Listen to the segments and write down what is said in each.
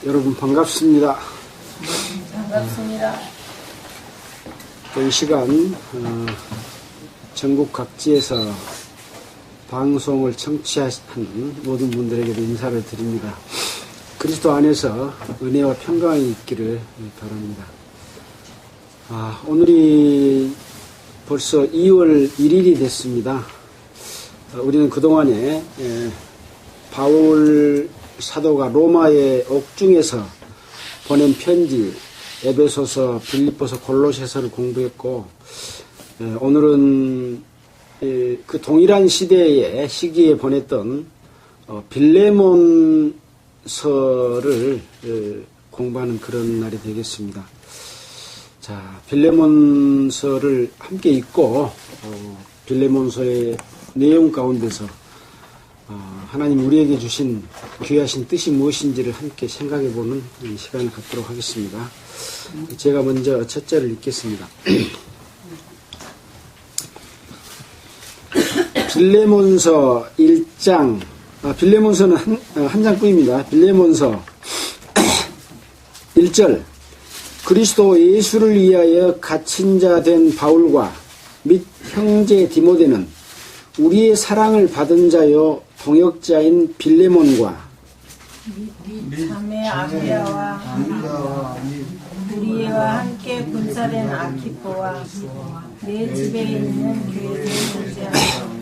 여러분 반갑습니다. 반갑습니다. 이 시간 전국 각지에서 방송을 청취하는 모든 분들에게도 인사를 드립니다. 그리스도 안에서 은혜와 평강이 있기를 바랍니다. 오늘이 벌써 2월 1일이 됐습니다. 우리는 그동안에 바울 사도가 로마의 옥중에서 보낸 편지 에베소서, 빌립보서, 골로새서를 공부했고, 오늘은 그 동일한 시기에 보냈던 빌레몬서를 공부하는 그런 날이 되겠습니다. 자, 빌레몬서를 함께 읽고 빌레몬서의 내용 가운데서 하나님 우리에게 주신 귀하신 뜻이 무엇인지를 함께 생각해보는 시간을 갖도록 하겠습니다. 제가 먼저 첫째를 읽겠습니다. 빌레몬서 1장, 빌레몬서는 한 장뿐입니다. 빌레몬서 1절, 그리스도 예수를 위하여 갇힌 자 된 바울과 및 형제 디모데는 우리의 사랑을 받은 자요 동역자인 빌레몬과 자매 아비아와 우리와 함께 군사된 아키포와 내 집에 있는 교회들 형제하여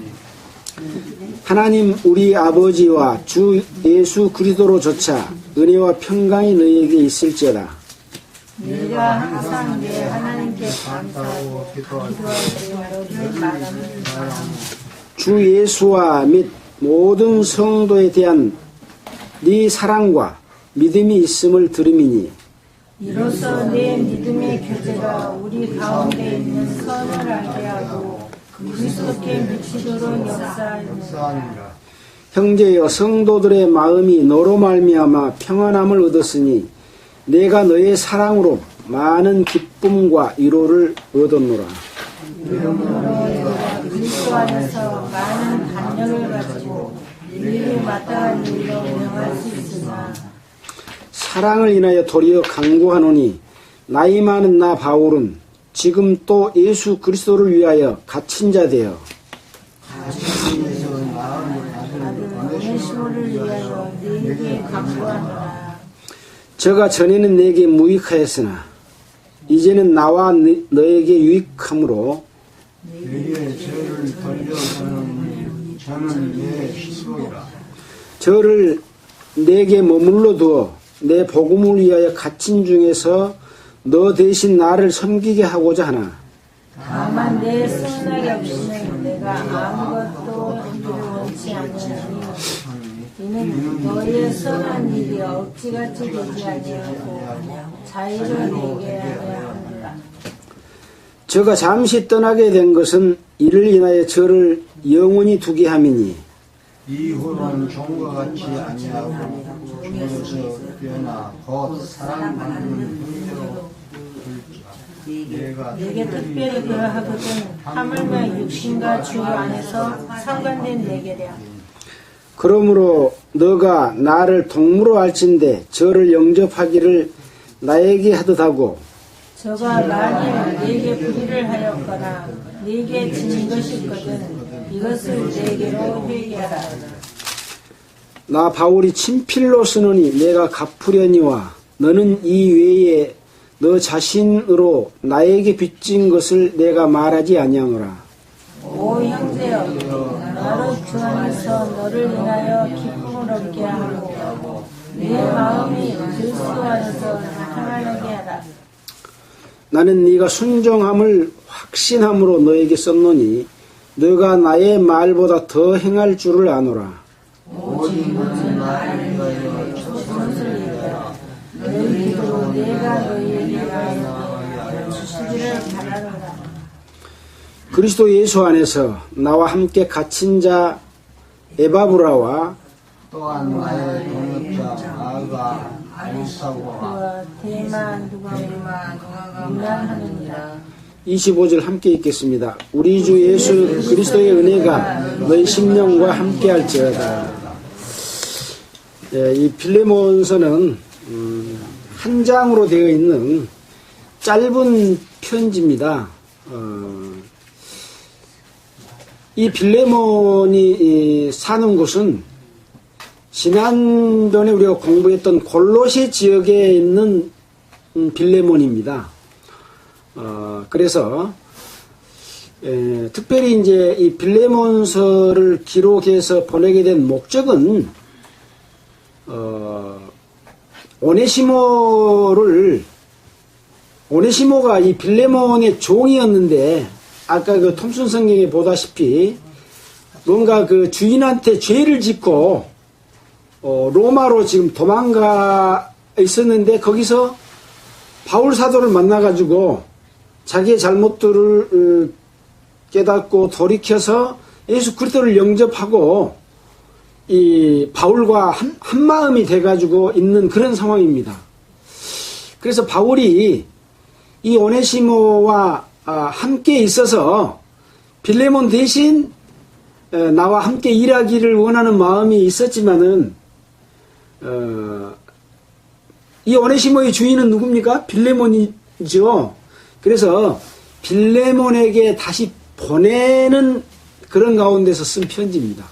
하나님 우리 아버지와 주 예수 그리스도로조차 은혜와 평강이 너희에게 있을지어다. 내가 항상 내 하나님께 감사하고 기도할 때 너희를 말하는 바랍니다. 주 예수와 및 모든 성도에 대한 네 사랑과 믿음이 있음을 들음이니 이로써 내 믿음의 교제가 우리 가운데 있는 선을 알게 하고 그리스도께 미치도록 역사하느니라. 형제여, 성도들의 마음이 너로 말미암아 평안함을 얻었으니 내가 너의 사랑으로 많은 기쁨과 위로를 얻었노라. 그러므로 내가 그리스도 안에서 많은 담력을 가지고 너희를 마땅한 일로 운영할 수 있으나 사랑을 인하여 도리어 강구하노니 나이 많은 나 바울은 지금 또 예수 그리스도를 위하여 갇힌 자 되어 아들 오네시모를 위하여 너희에게 강구하노라. 저가 전에는 내게 무익하였으나 이제는 나와 너에게 유익함으로 내게 죄를 돌려서는 저는 내 스스로이라. 저를 내게 머물러 두어 내 복음을 위하여 갇힌 중에서 너 대신 나를 섬기게 하고자 하나. 다만 내 승낙이 없이는 내가 아무것도 하기를 원치 않으니 이는 너희의 선한 일이 억지같이 되지 아니하고 자유를 내게 하려 함이라. 저가 잠시 떠나게 된 것은 이를 인하여 저를 영원히 두게 함이니 이후로는 종과 같이 아니하고 종에서 뛰어나 곧 사랑받는 형제로 내게 특별히 그러하거든 하물며 육신과 주 안에서 상관된 내게랴. 그러므로 너가 나를 동무로 알진대 저를 영접하기를 나에게 하듯 하고 저가 만일 내게 불의를 하였거나 내게 진 것이 있거든 이것을 내게로 회개하라. 나 바울이 친필로 쓰노니 내가 갚으려니와 너는 이 외에 너 자신으로 나에게 빚진 것을 내가 말하지 아니하노라. 오 형제여, 나로 주 안에서 너를 인하여 기쁨을 얻게 하고 내 마음이 그리스도 안에서 평안하게 하라. 나는 네가 순종함을 확신함으로 너에게 썼노니 너가 나의 말보다 더 행할 줄을 아노라. 오직 너는 나를 위하여 조선을 얘기하라. 너희도 내가 너희에게 하여 주시기를 바라노라. 그리스도 예수 안에서 나와 함께 갇힌 자 에바브라와 또한 나의 동역자 아가 아리사고와 그와 대만 누가가 문안하느니라. 25절 함께 읽겠습니다. 우리 주 예수 그리스도의 은혜가 너희 심령과 함께 할지어다. 이 빌레몬서는 한 장으로 되어 있는 짧은 편지입니다. 이 빌레몬이 사는 곳은 지난번에 우리가 공부했던 골로새 지역에 있는 빌레몬입니다. 그래서 특별히 이제 이 빌레몬서를 기록해서 보내게 된 목적은 오네시모가 이 빌레몬의 종이었는데 아까 그 톰슨 성경에 보다시피 뭔가 그 주인한테 죄를 짓고 로마로 지금 도망가 있었는데 거기서 바울 사도를 만나가지고 자기의 잘못들을 깨닫고 돌이켜서 예수 그리스도를 영접하고 이 바울과 한 마음이 돼가지고 있는 그런 상황입니다. 그래서 바울이 이 오네시모와 함께 있어서 빌레몬 대신 나와 함께 일하기를 원하는 마음이 있었지만은 이 오네시모의 주인은 누굽니까? 빌레몬이죠. 그래서 빌레몬에게 다시 보내는 그런 가운데서 쓴 편지입니다.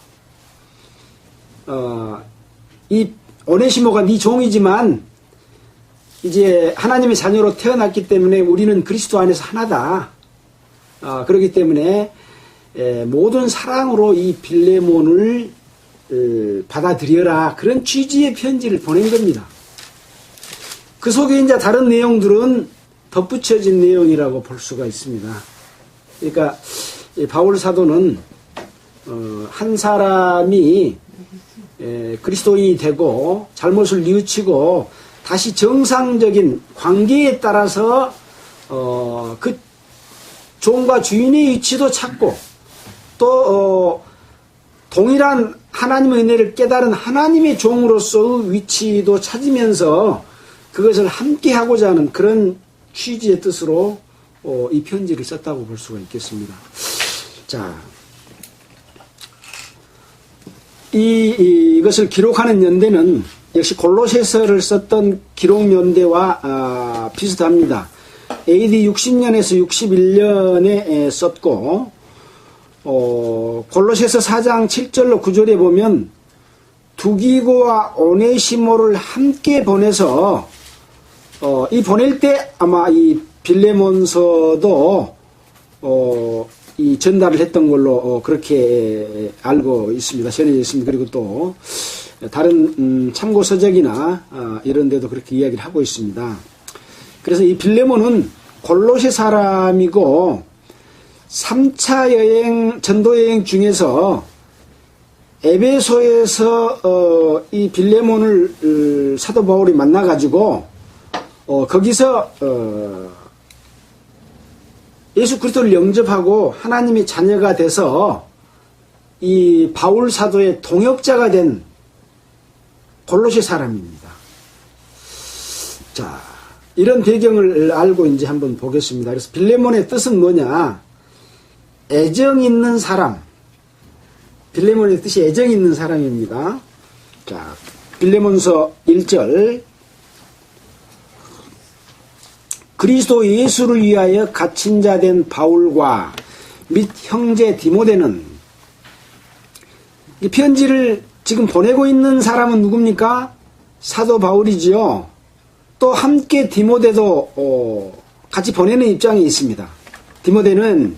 이 오네시모가 네 종이지만 이제 하나님의 자녀로 태어났기 때문에 우리는 그리스도 안에서 하나다. 그렇기 때문에 모든 사랑으로 이 빌레몬을 받아들여라. 그런 취지의 편지를 보낸 겁니다. 그 속에 이제 다른 내용들은 덧붙여진 내용이라고 볼 수가 있습니다. 그러니까 바울 사도는 한 사람이 그리스도인이 되고 잘못을 뉘우치고 다시 정상적인 관계에 따라서 그 종과 주인의 위치도 찾고 또 동일한 하나님의 은혜를 깨달은 하나님의 종으로서의 위치도 찾으면서 그것을 함께 하고자 하는 그런 취지의 뜻으로 이 편지를 썼다고 볼 수가 있겠습니다. 자, 이것을 기록하는 연대는 역시 골로새서를 썼던 기록 연대와 비슷합니다. AD 60년에서 61년에 썼고 골로새서 4장 7절로 9절에 보면 두기고와 오네시모를 함께 보내서 이 보낼 때 아마 이 빌레몬서도 이 전달을 했던 걸로 그렇게 알고 있습니다. 전해져 있습니다. 그리고 또 다른 참고 서적이나 이런 데도 그렇게 이야기를 하고 있습니다. 그래서 이 빌레몬은 골로새 사람이고 3차 여행, 전도 여행 중에서 에베소에서 이 빌레몬을 사도 바울이 만나가지고 거기서 예수 그리스도를 영접하고 하나님의 자녀가 돼서 이 바울 사도의 동역자가 된 골로새 사람입니다. 자, 이런 배경을 알고 이제 한번 보겠습니다. 그래서 빌레몬의 뜻은 뭐냐? 애정 있는 사람. 빌레몬의 뜻이 애정 있는 사람입니다. 자, 빌레몬서 1절. 그리스도 예수를 위하여 갇힌 자 된 바울과 및 형제 디모데는, 이 편지를 지금 보내고 있는 사람은 누굽니까? 사도 바울이지요. 또 함께 디모데도 같이 보내는 입장이 있습니다. 디모데는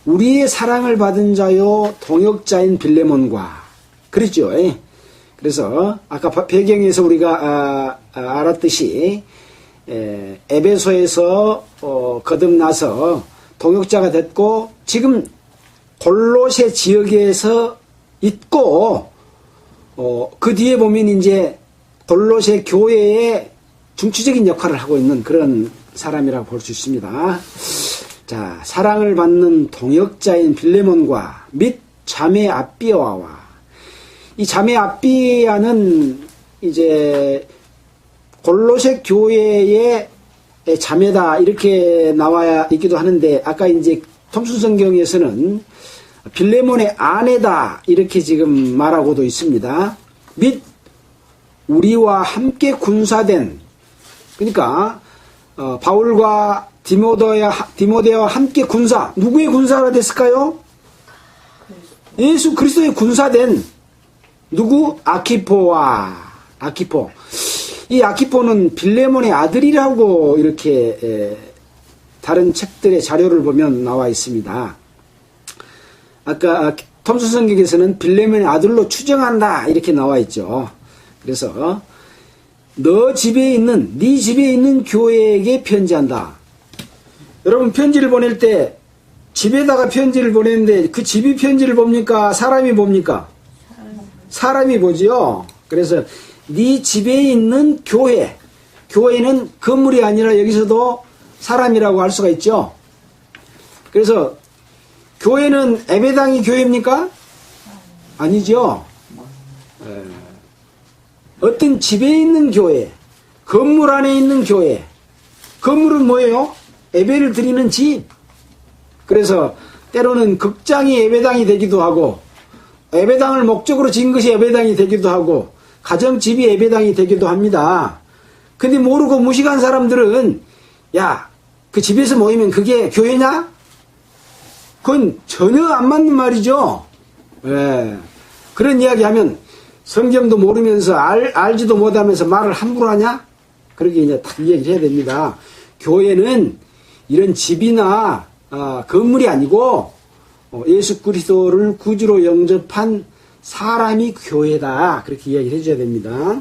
우리의 사랑을 받은 자요 동역자인 빌레몬과, 그랬죠. 그래서 아까 배경에서 우리가 알았듯이 에베소에서 거듭나서 동역자가 됐고 지금 골로새 지역에서 있고 그 뒤에 보면 이제 골로새 교회의 중추적인 역할을 하고 있는 그런 사람이라고 볼 수 있습니다. 자, 사랑을 받는 동역자인 빌레몬과 및 자매 아비아와, 이 자매 아비아는 이제 골로새 교회의 자매다 이렇게 나와 있기도 하는데 아까 이제 톰슨 성경에서는 빌레몬의 아내다 이렇게 지금 말하고도 있습니다. 및 우리와 함께 군사된, 그러니까 바울과 디모데와 함께 군사, 누구의 군사가 됐을까요? 예수 그리스도의 군사된 누구? 아키포. 이 아키포는 빌레몬의 아들이라고 이렇게 다른 책들의 자료를 보면 나와 있습니다. 아까 톰슨 성경에서는 빌레몬의 아들로 추정한다 이렇게 나와 있죠. 그래서 네 집에 있는 교회에게 편지한다. 여러분 편지를 보낼 때 집에다가 편지를 보내는데 그 집이 편지를 봅니까? 사람이 봅니까? 사람이 보지요. 그래서 네 집에 있는 교회는 건물이 아니라 여기서도 사람이라고 할 수가 있죠. 그래서 교회는 예배당이 교회입니까? 아니죠. 어떤 집에 있는 교회, 건물 안에 있는 교회. 건물은 뭐예요? 예배를 드리는 집. 그래서 때로는 극장이 예배당이 되기도 하고, 예배당을 목적으로 지은 것이 예배당이 되기도 하고, 가정집이 예배당이 되기도 합니다. 근데 모르고 무식한 사람들은 야, 그 집에서 모이면 그게 교회냐? 그건 전혀 안 맞는 말이죠. 예. 그런 이야기 하면 성경도 모르면서 알지도 못하면서 말을 함부로 하냐? 그렇게 이제 딱 이야기를 해야 됩니다. 교회는 이런 집이나 건물이 아니고 예수 그리스도를 구주로 영접한 사람이 교회다. 그렇게 이야기를 해줘야 됩니다.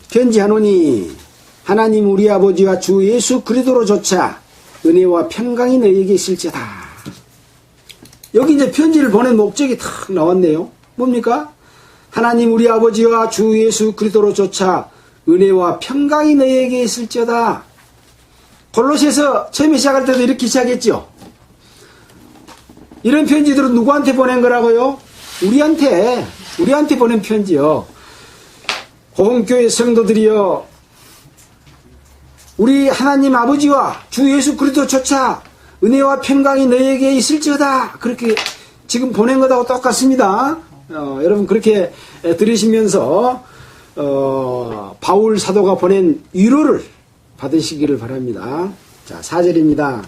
편지하노니 하나님 우리 아버지와 주 예수 그리스도로조차 은혜와 평강이 너희에게 있을지어다. 여기 이제 편지를 보낸 목적이 탁 나왔네요. 뭡니까? 하나님 우리 아버지와 주 예수 그리스도로조차 은혜와 평강이 너희에게 있을지어다. 골로새서 처음에 시작할 때도 이렇게 시작했죠. 이런 편지들은 누구한테 보낸 거라고요? 우리한테 보낸 편지요. 호흥교회 성도들이여, 우리 하나님 아버지와 주 예수 그리스도조차 은혜와 평강이 너희에게 있을지어다. 그렇게 지금 보낸 것하고 똑같습니다. 여러분 그렇게 들으시면서 바울 사도가 보낸 위로를 받으시기를 바랍니다. 자, 4절입니다.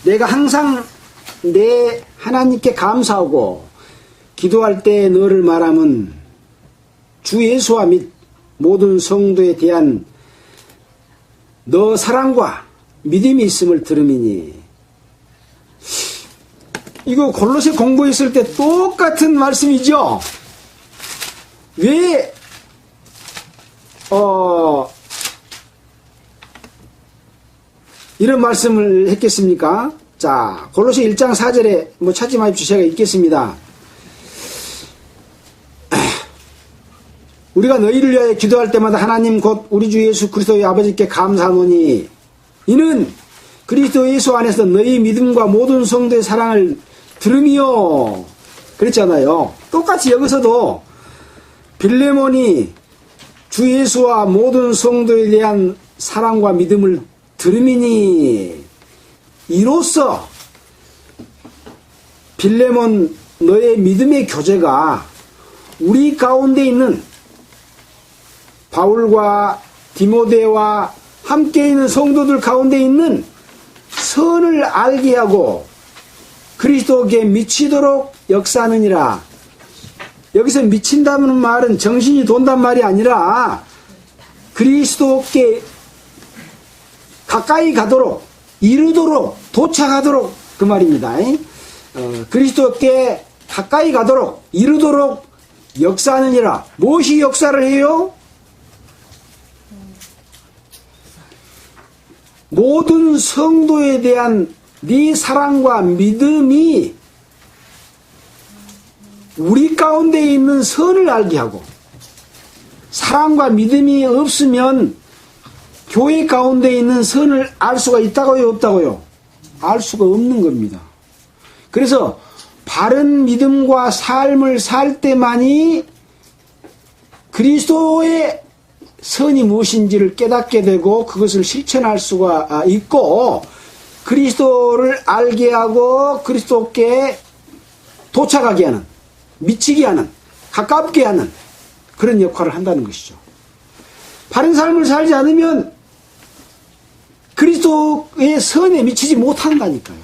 내가 항상 내 하나님께 감사하고 기도할 때 너를 말함은 주 예수와 및 모든 성도에 대한 너 사랑과 믿음이 있음을 들음이니. 이거 골로새 공부했을 때 똑같은 말씀이죠. 왜 이런 말씀을 했겠습니까? 자, 골로새 1장 4절에 찾지 마십시오. 제가 읽겠습니다. 우리가 너희를 위하여 기도할 때마다 하나님 곧 우리 주 예수 그리스도의 아버지께 감사하노니 이는 그리스도 예수 안에서 너희 믿음과 모든 성도의 사랑을 들음이요. 그랬잖아요. 똑같이 여기서도 빌레몬이 주 예수와 모든 성도에 대한 사랑과 믿음을 들음이니 이로써 빌레몬 너의 믿음의 교제가 우리 가운데 있는 바울과 디모데와 함께 있는 성도들 가운데 있는 선을 알게 하고 그리스도께 미치도록 역사하느니라. 여기서 미친다는 말은 정신이 돈단 말이 아니라 그리스도께 가까이 가도록, 이루도록, 도착하도록 그 말입니다. 그리스도께 가까이 가도록, 이루도록 역사하느니라. 무엇이 역사를 해요? 모든 성도에 대한 네 사랑과 믿음이 우리 가운데 있는 선을 알게 하고, 사랑과 믿음이 없으면 교회 가운데 있는 선을 알 수가 있다고요, 없다고요? 알 수가 없는 겁니다. 그래서 바른 믿음과 삶을 살 때만이 그리스도의 선이 무엇인지를 깨닫게 되고 그것을 실천할 수가 있고 그리스도를 알게 하고 그리스도께 도착하게 하는, 미치게 하는 가깝게 하는 그런 역할을 한다는 것이죠. 바른 삶을 살지 않으면 그리스도의 선에 미치지 못한다니까요.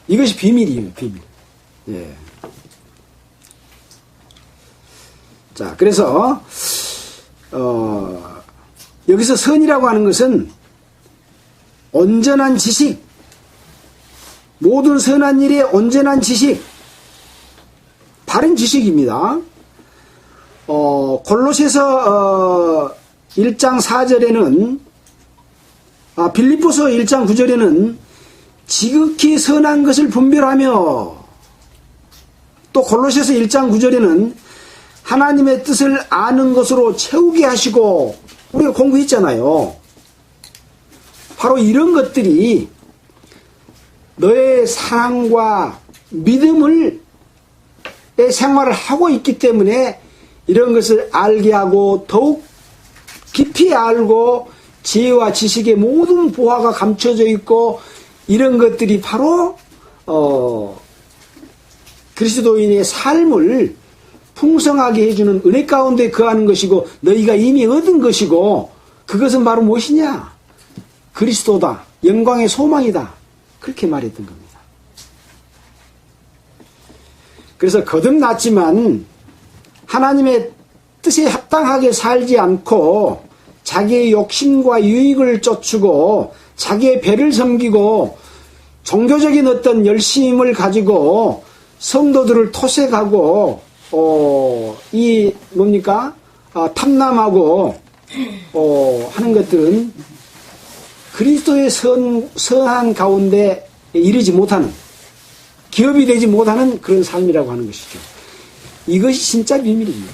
이것이 비밀이에요, 비밀. 예. 자, 그래서 여기서 선이라고 하는 것은 온전한 지식, 모든 선한 일에 온전한 지식, 바른 지식입니다. 골로새서 1장 4절에는 빌립보서 1장 9절에는 지극히 선한 것을 분별하며, 또 골로새서 1장 9절에는 하나님의 뜻을 아는 것으로 채우게 하시고, 우리가 공부했잖아요. 바로 이런 것들이 너의 사랑과 믿음을 생활을 하고 있기 때문에 이런 것을 알게 하고 더욱 깊이 알고 지혜와 지식의 모든 보화가 감춰져 있고, 이런 것들이 바로 그리스도인의 삶을 풍성하게 해주는 은혜 가운데 거하는 것이고, 너희가 이미 얻은 것이고, 그것은 바로 무엇이냐? 그리스도다. 영광의 소망이다. 그렇게 말했던 겁니다. 그래서 거듭났지만 하나님의 뜻에 합당하게 살지 않고 자기의 욕심과 유익을 쫓추고 자기의 배를 섬기고 종교적인 어떤 열심을 가지고 성도들을 토색하고 탐남하고 하는 것들은 그리스도의 선한 가운데 이르지 못하는, 기업이 되지 못하는 그런 삶이라고 하는 것이죠. 이것이 진짜 비밀입니다.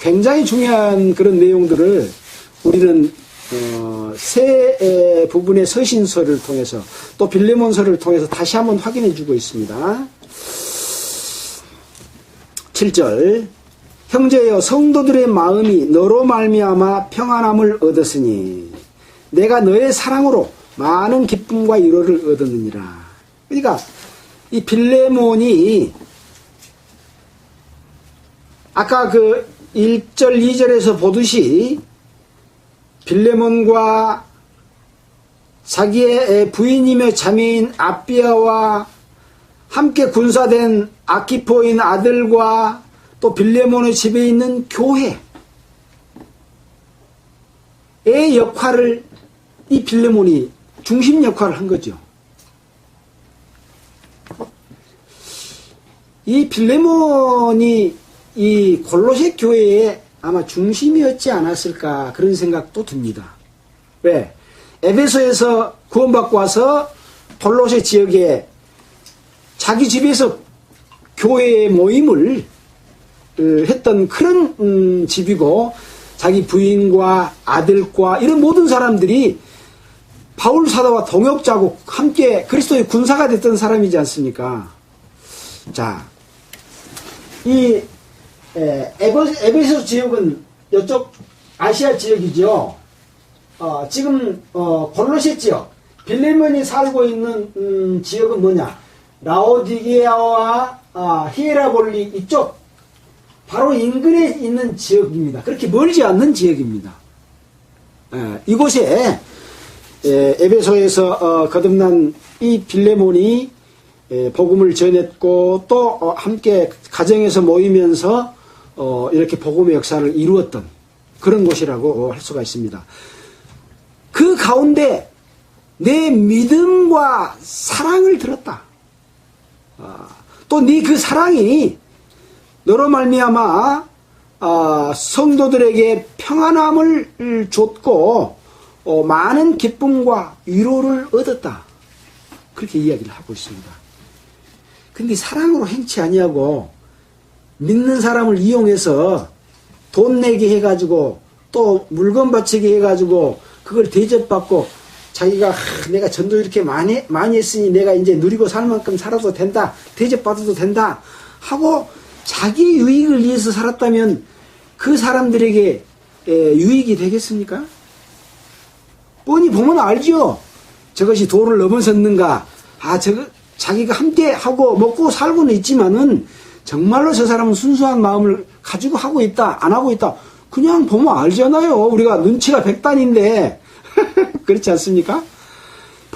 굉장히 중요한 그런 내용들을 우리는 세 부분의 서신서를 통해서 또 빌레몬서를 통해서 다시 한번 확인해 주고 있습니다. 7절, 형제여 성도들의 마음이 너로 말미암아 평안함을 얻었으니 내가 너의 사랑으로 많은 기쁨과 위로를 얻었느니라. 그러니까 이 빌레몬이 아까 그 1절 2절에서 보듯이 빌레몬과 자기의 부인이며 자매인 아비아와 함께 군사된 아키포인 아들과 또 빌레몬의 집에 있는 교회의 역할을 이 빌레몬이 중심 역할을 한 거죠. 이 빌레몬이 이 골로새 교회의 아마 중심이었지 않았을까 그런 생각도 듭니다. 왜? 에베소에서 구원받고 와서 골로새 지역에 자기 집에서 교회의 모임을 했던 그런 집이고, 자기 부인과 아들과 이런 모든 사람들이 바울 사도와 동역자고 함께 그리스도의 군사가 됐던 사람이지 않습니까? 자, 이 에베소 지역은 이쪽 아시아 지역이죠. 지금 골로새 지역, 빌레몬이 살고 있는 지역은 뭐냐? 라오디게아와 히에라볼리 이쪽 바로 인근에 있는 지역입니다. 그렇게 멀지 않는 지역입니다. 이곳에 에베소에서 거듭난 이 빌레몬이 복음을 전했고 또 함께 가정에서 모이면서 이렇게 복음의 역사를 이루었던 그런 곳이라고 할 수가 있습니다. 그 가운데 내 믿음과 사랑을 들었다. 또 네 그 사랑이 너로 말미암아 성도들에게 평안함을 줬고 많은 기쁨과 위로를 얻었다. 그렇게 이야기를 하고 있습니다. 근데 사랑으로 행치 아니하고 믿는 사람을 이용해서 돈 내게 해가지고 또 물건 바치게 해가지고 그걸 대접받고 자기가 내가 전도 이렇게 많이 했으니 내가 이제 누리고 살 만큼 살아도 된다, 대접받아도 된다 하고 자기 유익을 위해서 살았다면 그 사람들에게 유익이 되겠습니까? 뻔히 보면 알죠. 저것이 도를 넘어섰는가. 자기가 함께 하고 먹고 살고는 있지만은 정말로 저 사람은 순수한 마음을 가지고 하고 있다, 안 하고 있다. 그냥 보면 알잖아요. 우리가 눈치가 백단인데. 그렇지 않습니까?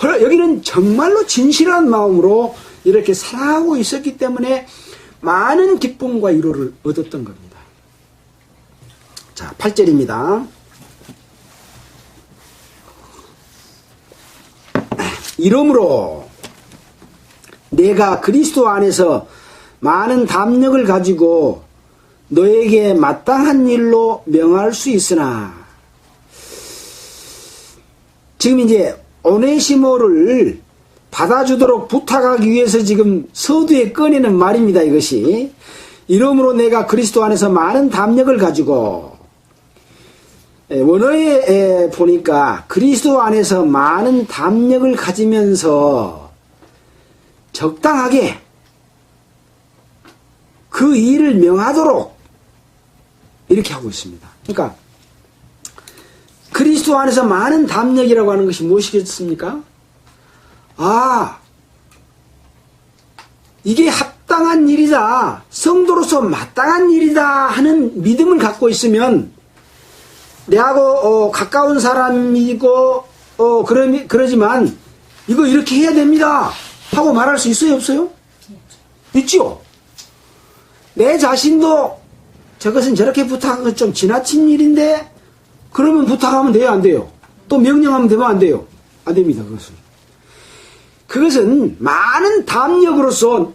여기는 정말로 진실한 마음으로 이렇게 사랑하고 있었기 때문에 많은 기쁨과 위로를 얻었던 겁니다. 자, 8절입니다. 이러므로 내가 그리스도 안에서 많은 담력을 가지고 너에게 마땅한 일로 명할 수 있으나, 지금 이제 오네시모를 받아주도록 부탁하기 위해서 지금 서두에 꺼내는 말입니다. 이것이 이러므로 내가 그리스도 안에서 많은 담력을 가지고, 원어에 보니까 그리스도 안에서 많은 담력을 가지면서 적당하게 그 일을 명하도록 이렇게 하고 있습니다. 그러니까 그리스도 안에서 많은 담력이라고 하는 것이 무엇이겠습니까? 아, 이게 합당한 일이다, 성도로서 마땅한 일이다 하는 믿음을 갖고 있으면 내하고 가까운 사람이고 그러지만 이거 이렇게 해야 됩니다 하고 말할 수 있어요, 없어요? 있죠. 내 자신도 저것은 저렇게 부탁한 건 좀 지나친 일인데 그러면 부탁하면 돼요, 안 돼요? 또 명령하면 되면 안 돼요? 안 됩니다. 그것은 많은 담력으로서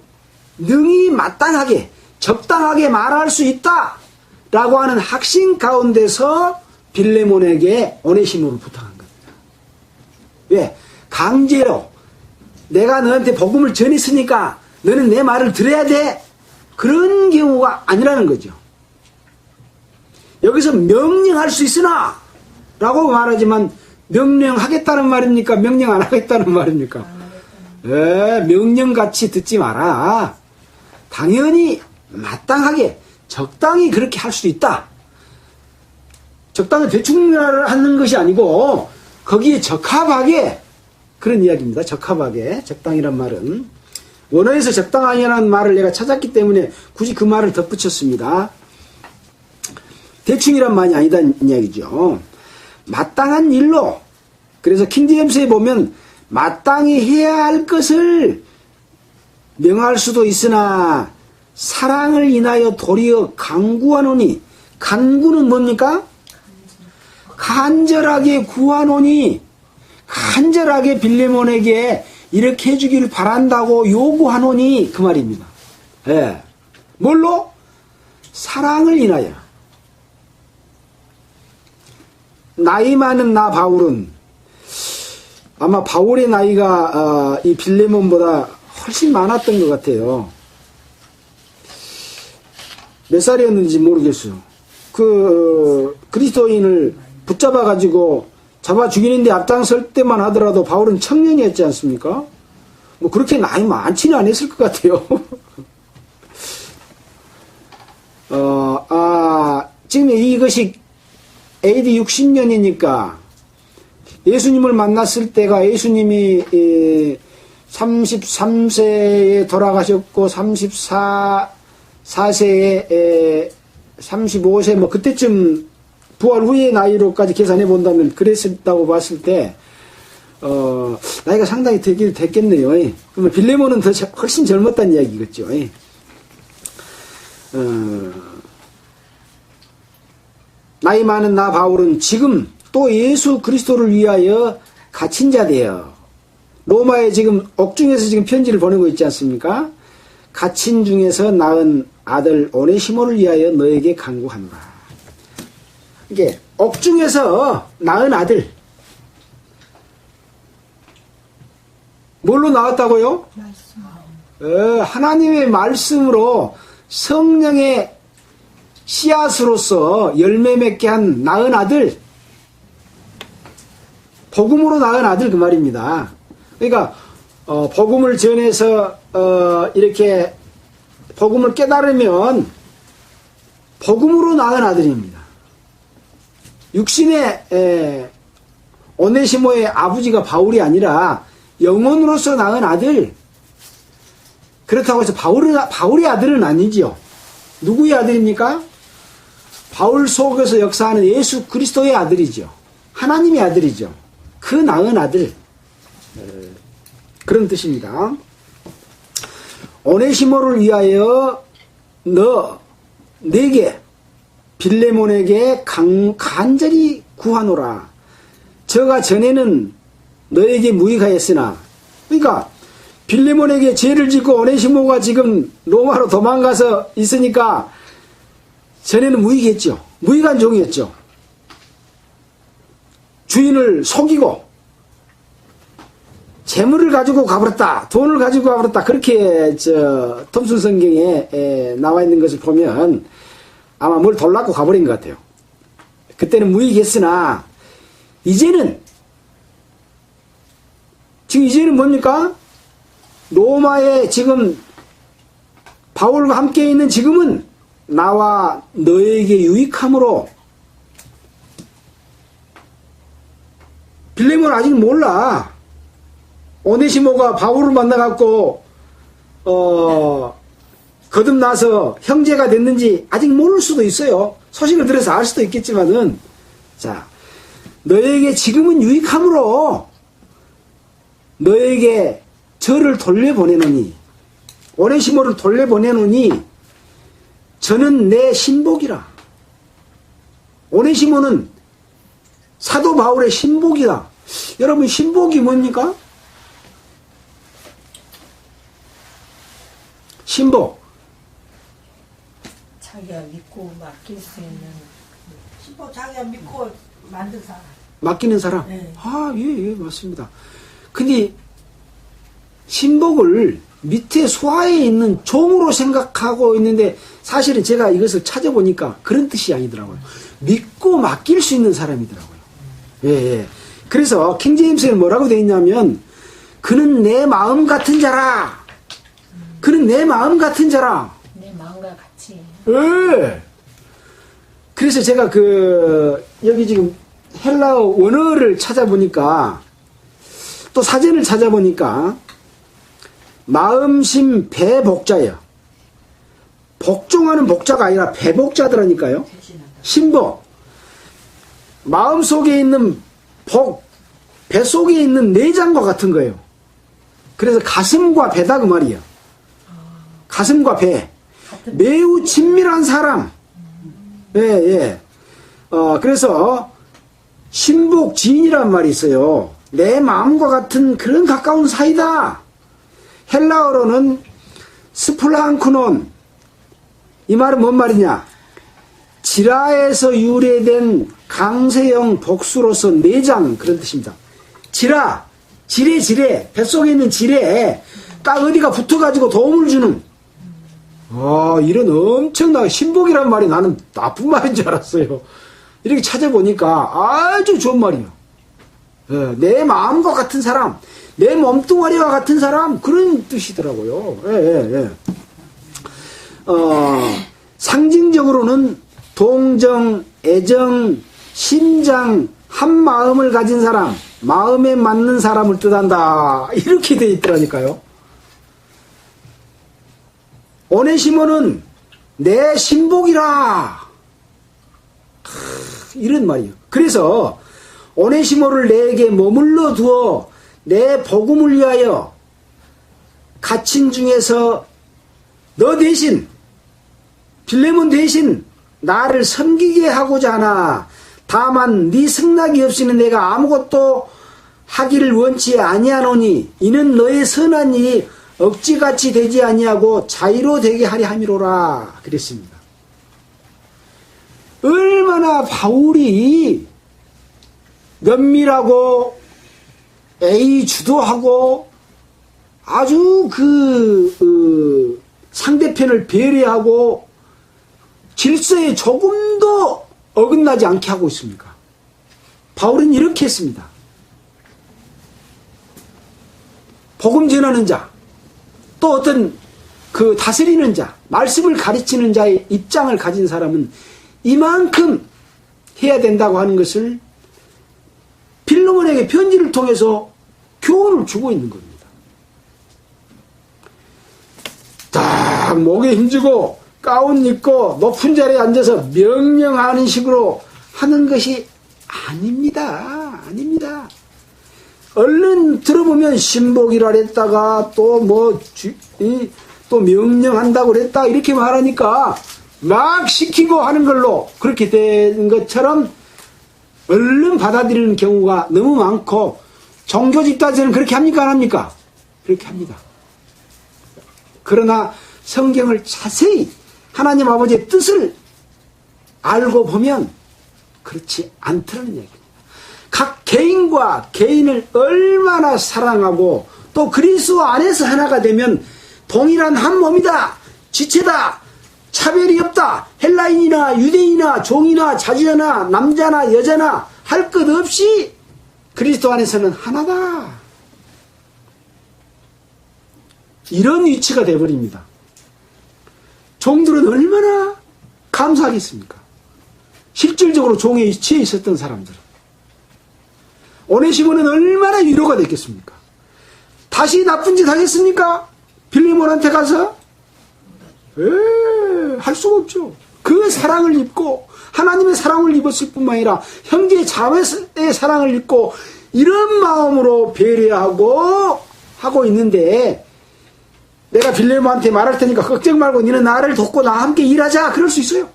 능히 마땅하게 적당하게 말할 수 있다 라고 하는 확신 가운데서 빌레몬에게 오네시모를 부탁한 겁니다. 왜? 강제로 내가 너한테 복음을 전했으니까 너는 내 말을 들어야 돼, 그런 경우가 아니라는 거죠. 여기서 명령할 수 있으나 라고 말하지만 명령하겠다는 말입니까? 명령 안 하겠다는 말입니까? 명령같이 듣지 마라. 당연히 마땅하게 적당히 그렇게 할 수 있다. 적당히 대충 하는 것이 아니고 거기에 적합하게, 그런 이야기입니다. 적합하게. 적당이란 말은 원어에서 적당하냐는 말을 내가 찾았기 때문에 굳이 그 말을 덧붙였습니다. 대충이란 말이 아니다는 이야기죠. 마땅한 일로. 그래서 킹제임스에 보면 마땅히 해야 할 것을 명할 수도 있으나 사랑을 인하여 도리어 간구하노니, 간구는 뭡니까? 간절하게 구하노니, 간절하게 빌레몬에게 이렇게 해주길 바란다고 요구하노니, 그 말입니다. 예. 뭘로? 사랑을 인하여. 나이 많은 나 바울은, 아마 바울의 나이가 이 빌레몬보다 훨씬 많았던 것 같아요. 몇 살이었는지 모르겠어요. 그리스도인을 붙잡아 가지고 잡아 죽이는데 앞장설 때만 하더라도 바울은 청년이었지 않습니까? 뭐 그렇게 나이 많지는 않았을 것 같아요. 지금 이것이 AD 60년이니까 예수님을 만났을 때가 예수님이 33세에 돌아가셨고 34세에 35세 뭐 그때쯤 부활 후의 나이로까지 계산해 본다면 그랬다고 봤을 때 나이가 상당히 되긴 됐겠네요. 그러면 빌레몬은 더 훨씬 젊었다는 이야기겠죠. 나이 많은 나 바울은 지금 또 예수 그리스도를 위하여 갇힌 자 되어 로마에 지금 옥중에서 지금 편지를 보내고 있지 않습니까? 갇힌 중에서 낳은 아들 오네시모를 위하여 너에게 간구하노라. 이게 옥중에서 낳은 아들, 뭘로 나왔다고요? 하나님의 말씀으로 성령의 씨앗으로서 열매 맺게 한 낳은 아들, 복음으로 낳은 아들, 그 말입니다. 그러니까 복음을 전해서 이렇게 복음을 깨달으면 복음으로 낳은 아들입니다. 육신의 오네시모의 아버지가 바울이 아니라 영혼으로서 낳은 아들, 그렇다고 해서 바울의 아들은 아니지요. 누구의 아들입니까? 바울 속에서 역사하는 예수 그리스도의 아들이죠. 하나님의 아들이죠. 그 낳은 아들. 그런 뜻입니다. 오네시모를 위하여 내게 빌레몬에게 간절히 구하노라. 저가 전에는 너에게 무익하였으나, 그러니까 빌레몬에게 죄를 짓고 오네시모가 지금 로마로 도망가서 있으니까 전에는 무익했죠. 무익한 종이었죠. 주인을 속이고 재물을 가지고 가버렸다, 돈을 가지고 가버렸다, 그렇게 톰슨 성경에 나와 있는 것을 보면 아마 뭘 돌라고 가버린 것 같아요. 그때는 무익했으나 이제는 뭡니까? 로마에 지금 바울과 함께 있는 지금은 나와 너에게 유익함으로. 빌레몬은 아직 몰라. 오네시모가 바울을 만나갖고 거듭나서 형제가 됐는지 아직 모를 수도 있어요. 소식을 들어서 알 수도 있겠지만은, 자, 너에게 지금은 유익함으로 너에게 저를 돌려보내노니, 오네시모를 돌려보내노니 저는 내 신복이라. 오네시모는 사도 바울의 신복이다. 여러분, 신복이 뭡니까? 신복. 자기가 믿고 맡길 수 있는. 신복 자기가 믿고 만든 사람. 맡기는 사람? 네. 아, 예, 맞습니다. 근데 신복을 밑에 소하에 있는 종으로 생각하고 있는데, 사실은 제가 이것을 찾아보니까 그런 뜻이 아니더라고요. 믿고 맡길 수 있는 사람이더라고요. 예. 그래서 킹제임스에는 뭐라고 되어 있냐면, 그는 내 마음 같은 자라. 그는 내 마음 같은 자라. 내 마음과 같이. 예. 그래서 제가 여기 지금 헬라어 원어를 찾아보니까, 또 사전을 찾아보니까, 마음심 배복자예요. 복종하는 복자가 아니라 배복자더라니까요. 신복. 마음 속에 있는 복, 배 속에 있는 내장과 같은 거예요. 그래서 가슴과 배다 그 말이에요. 가슴과 배. 매우 친밀한 사람. 예. 그래서 신복 지인이란 말이 있어요. 내 마음과 같은 그런 가까운 사이다. 헬라어로는 스플랑크논. 이 말은 뭔 말이냐? 지라에서 유래된 강세형 복수로서 내장, 그런 뜻입니다. 지레, 뱃속에 있는 지레에 딱 어디가 붙어가지고 도움을 주는, 이런 엄청나게, 신복이란 말이 나는 나쁜 말인 줄 알았어요. 이렇게 찾아보니까 아주 좋은 말이에요. 내 마음과 같은 사람, 내 몸뚱아리와 같은 사람, 그런 뜻이더라고요. 예. 상징적으로는 동정, 애정, 심장, 한 마음을 가진 사람, 마음에 맞는 사람을 뜻한다. 이렇게 되어 있더라니까요. 오네시모는 내 신복이라. 이런 말이에요. 그래서 오네시모를 내게 머물러 두어 내 복음을 위하여 갇힌 중에서 너 대신, 빌레몬 대신 나를 섬기게 하고자 하나. 다만 네 승낙이 없이는 내가 아무것도 하기를 원치 아니하노니 이는 너의 선한 일이 억지같이 되지 아니하고 자유로 되게 하려 함이로라. 그랬습니다. 얼마나 바울이 면밀하고 애의주도하고 아주 상대편을 배려하고 질서에 조금도 어긋나지 않게 하고 있습니까? 바울은 이렇게 했습니다. 복음 전하는 자, 또 어떤 다스리는 자, 말씀을 가르치는 자의 입장을 가진 사람은 이만큼 해야 된다고 하는 것을 빌레몬에게 편지를 통해서 교훈을 주고 있는 겁니다. 막 목에 힘주고 가운 입고 높은 자리에 앉아서 명령하는 식으로 하는 것이 아닙니다. 아닙니다. 얼른 들어보면 신복이라 그랬다가 또 명령한다고 그랬다 이렇게 말하니까 막 시키고 하는 걸로 그렇게 된 것처럼 얼른 받아들이는 경우가 너무 많고 종교 집단에서는 그렇게 합니까 안 합니까? 그렇게 합니다. 그러나 성경을 자세히 하나님 아버지의 뜻을 알고 보면 그렇지 않다는 얘기입니다. 각 개인과 개인을 얼마나 사랑하고 또 그리스도 안에서 하나가 되면 동일한 한 몸이다, 지체다, 차별이 없다, 헬라인이나 유대인이나 종이나 자주자나 남자나 여자나 할 것 없이 그리스도 안에서는 하나다. 이런 위치가 되어버립니다. 종들은 얼마나 감사하겠습니까? 실질적으로 종에 위치해 있었던 사람들은. 오네시모는 얼마나 위로가 됐겠습니까? 다시 나쁜 짓 하겠습니까? 빌레몬한테 가서? 할 수가 없죠. 그 사랑을 입고 하나님의 사랑을 입었을 뿐만 아니라 형제 자매의 사랑을 입고 이런 마음으로 배려하고 하고 있는데 내가 빌레몬한테 말할 테니까 걱정 말고 너는 나를 돕고 나와 함께 일하자 그럴 수 있어요.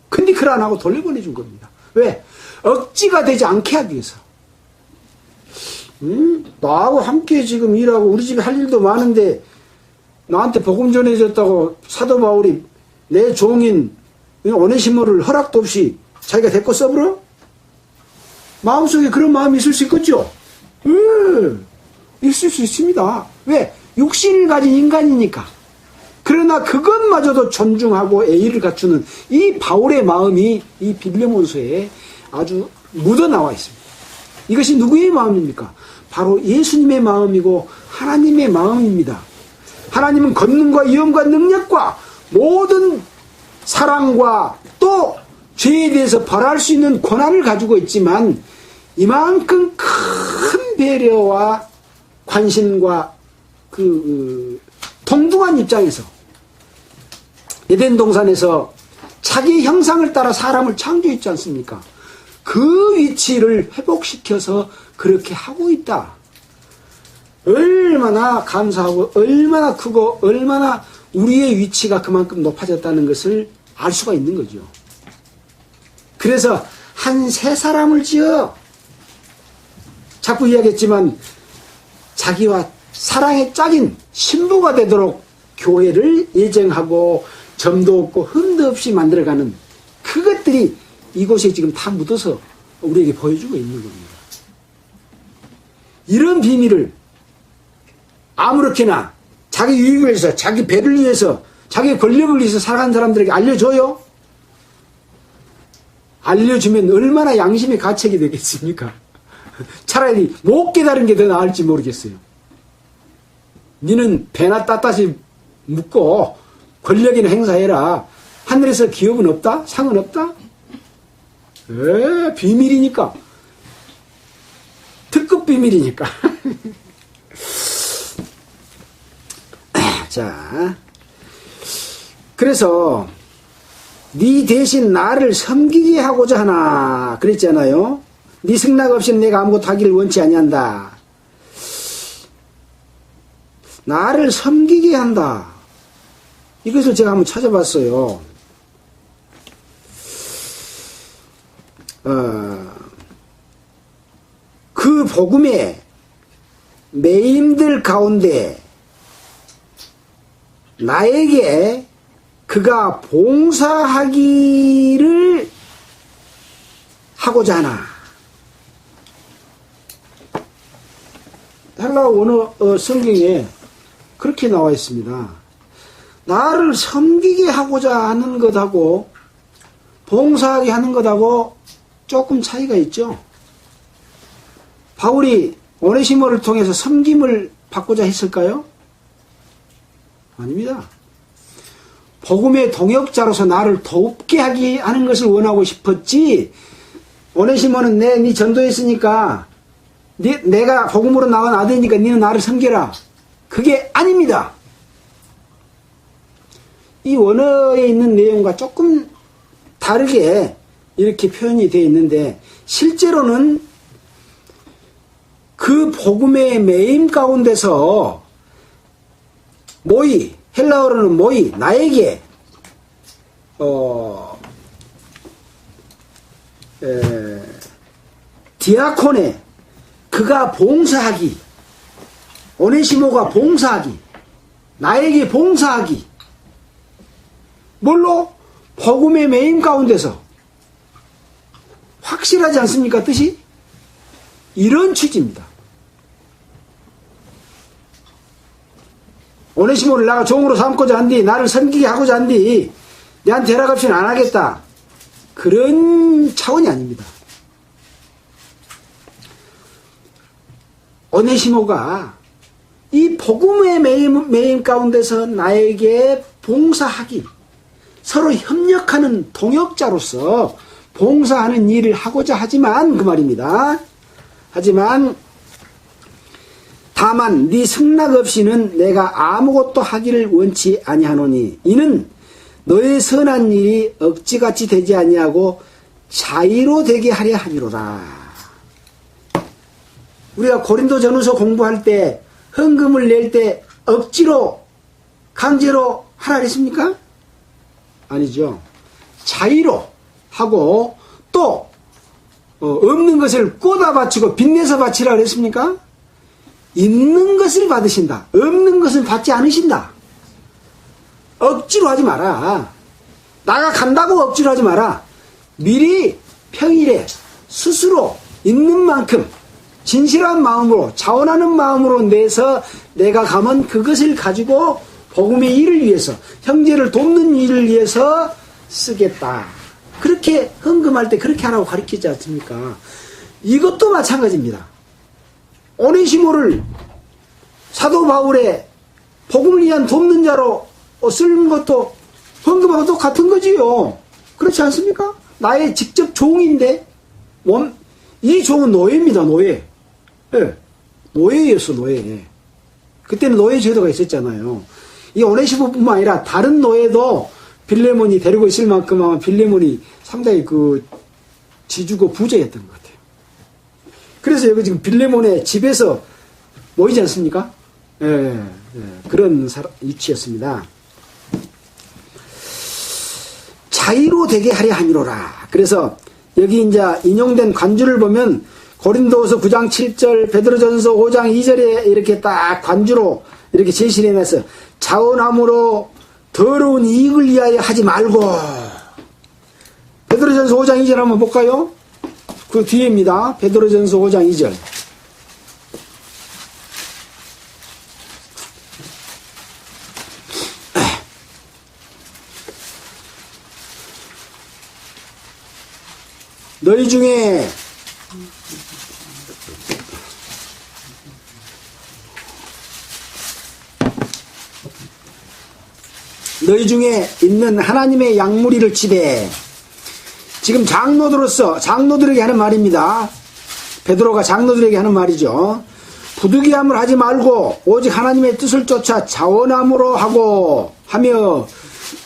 근데 그걸 안 하고 돌려보내준 겁니다. 왜? 억지가 되지 않게 하기 위해서. 나하고 함께 지금 일하고 우리 집에 할 일도 많은데 나한테 복음 전해줬다고 사도 바울이 내 종인 오네시모를 허락도 없이 자기가 데리고 써버려? 마음속에 그런 마음이 있을 수 있겠죠? 있을 수 있습니다. 왜? 육신을 가진 인간이니까. 그러나 그것마저도 존중하고 애의를 갖추는 이 바울의 마음이 이 빌레몬서에 아주 묻어나와 있습니다. 이것이 누구의 마음입니까? 바로 예수님의 마음이고 하나님의 마음입니다. 하나님은 권능과 위엄과 능력과 모든 사랑과 또 죄에 대해서 벌할 수 있는 권한을 가지고 있지만 이만큼 큰 배려와 관심과 동등한 입장에서 에덴 동산에서 자기 형상을 따라 사람을 창조했지 않습니까? 그 위치를 회복시켜서 그렇게 하고 있다. 얼마나 감사하고 얼마나 크고 얼마나 우리의 위치가 그만큼 높아졌다는 것을 알 수가 있는 거죠. 그래서 한 세 사람을 지어 자꾸 이야기했지만 자기와 사랑의 짝인 신부가 되도록 교회를 예정하고 점도 없고 흠도 없이 만들어가는 그것들이 이곳에 지금 다 묻어서 우리에게 보여주고 있는 겁니다. 이런 비밀을 아무렇게나 자기 유익을 위해서 자기 배를 위해서 자기 권력을 위해서 살아가는 사람들에게 알려줘요? 알려주면 얼마나 양심의 가책이 되겠습니까? 차라리 못 깨달은 게 더 나을지 모르겠어요. 니는 배나 빳빳이 묻고 권력이나 행사해라. 하늘에서 기업은 없다? 상은 없다? 비밀이니까. 특급 비밀이니까. 자, 그래서 네 대신 나를 섬기게 하고자 하나 그랬잖아요. 네 승낙 없이는 내가 아무것도 하기를 원치 아니한다. 나를 섬기게 한다. 이것을 제가 한번 찾아봤어요. 그 복음의 매임들 가운데 나에게 그가 봉사하기를 하고자 하나. 헬라어 원어 성경에 그렇게 나와 있습니다. 나를 섬기게 하고자 하는 것하고 봉사하게 하는 것하고 조금 차이가 있죠. 바울이 오네시모를 통해서 섬김을 받고자 했을까요? 아닙니다. 복음의 동역자로서 나를 돕게 하는 것을 원하고 싶었지. 오네시모는 네 전도했으니까 내가 복음으로 나온 아들이니까 너는 나를 섬겨라. 그게 아닙니다. 이 원어에 있는 내용과 조금 다르게 이렇게 표현이 되어 있는데 실제로는 그 복음의 매임 가운데서 모이, 헬라어로는 모이, 나에게 디아코네, 그가 봉사하기, 오네시모가 봉사하기, 나에게 봉사하기, 뭘로? 복음의 매임 가운데서. 확실하지 않습니까, 뜻이? 이런 취지입니다. 오네시모를 내가 종으로 삼고자 한디, 나를 섬기게 하고자 한디, 내한테 허락없이는 안 하겠다. 그런 차원이 아닙니다. 오네시모가 이 복음의 매임 가운데서 나에게 봉사하기, 서로 협력하는 동역자로서 봉사하는 일을 하고자 하지만, 그 말입니다. 하지만 다만 네 승낙 없이는 내가 아무것도 하기를 원치 아니하노니 이는 너의 선한 일이 억지같이 되지 아니하고 자의로 되게 하려 함이로라. 우리가 고린도전후서 공부할 때 헌금을 낼 때 억지로 강제로 하라 그랬습니까? 아니죠. 자의로 하고 또 없는 것을 꽂아 바치고 빚내서 바치라 그랬습니까? 있는 것을 받으신다. 없는 것은 받지 않으신다. 억지로 하지 마라. 나가 간다고 억지로 하지 마라. 미리 평일에 스스로 있는 만큼 진실한 마음으로, 자원하는 마음으로 내서 내가 가면 그것을 가지고 복음의 일을 위해서, 형제를 돕는 일을 위해서 쓰겠다. 그렇게 헌금할 때 그렇게 하라고 가르치지 않습니까? 이것도 마찬가지입니다. 오네시모를 사도 바울의 복음을 위한 돕는 자로 쓰는 것도 헌금하고 똑같은 거지요. 그렇지 않습니까? 나의 직접 종인데, 이 종은 노예입니다, 노예. 네. 노예였어, 노예. 그때는 노예 제도가 있었잖아요. 이 오네시모뿐만 아니라 다른 노예도 빌레몬이 데리고 있을 만큼 아마 빌레몬이 상당히 지주고 부자였던 것 같아요. 그래서 여기 지금 빌레몬의 집에서 모이지 않습니까? 그런 위치였습니다. 자의로 되게 하려 함이로라. 그래서 여기 이제 인용된 관주를 보면 고린도후서 9장 7절, 베드로전서 5장 2절에 이렇게 딱 관주로 이렇게 제시를 해놨어요. 자원함으로 더러운 이익을 위하여 하지 말고. 베드로전서 5장 2절 한번 볼까요? 그 뒤에입니다. 베드로전서 5장 2절. 너희 중에 있는 하나님의 양무리를 치되, 지금 장로들에게 하는 말입니다. 베드로가 장로들에게 하는 말이죠. 부득이함을 하지 말고 오직 하나님의 뜻을 쫓아 자원함으로 하며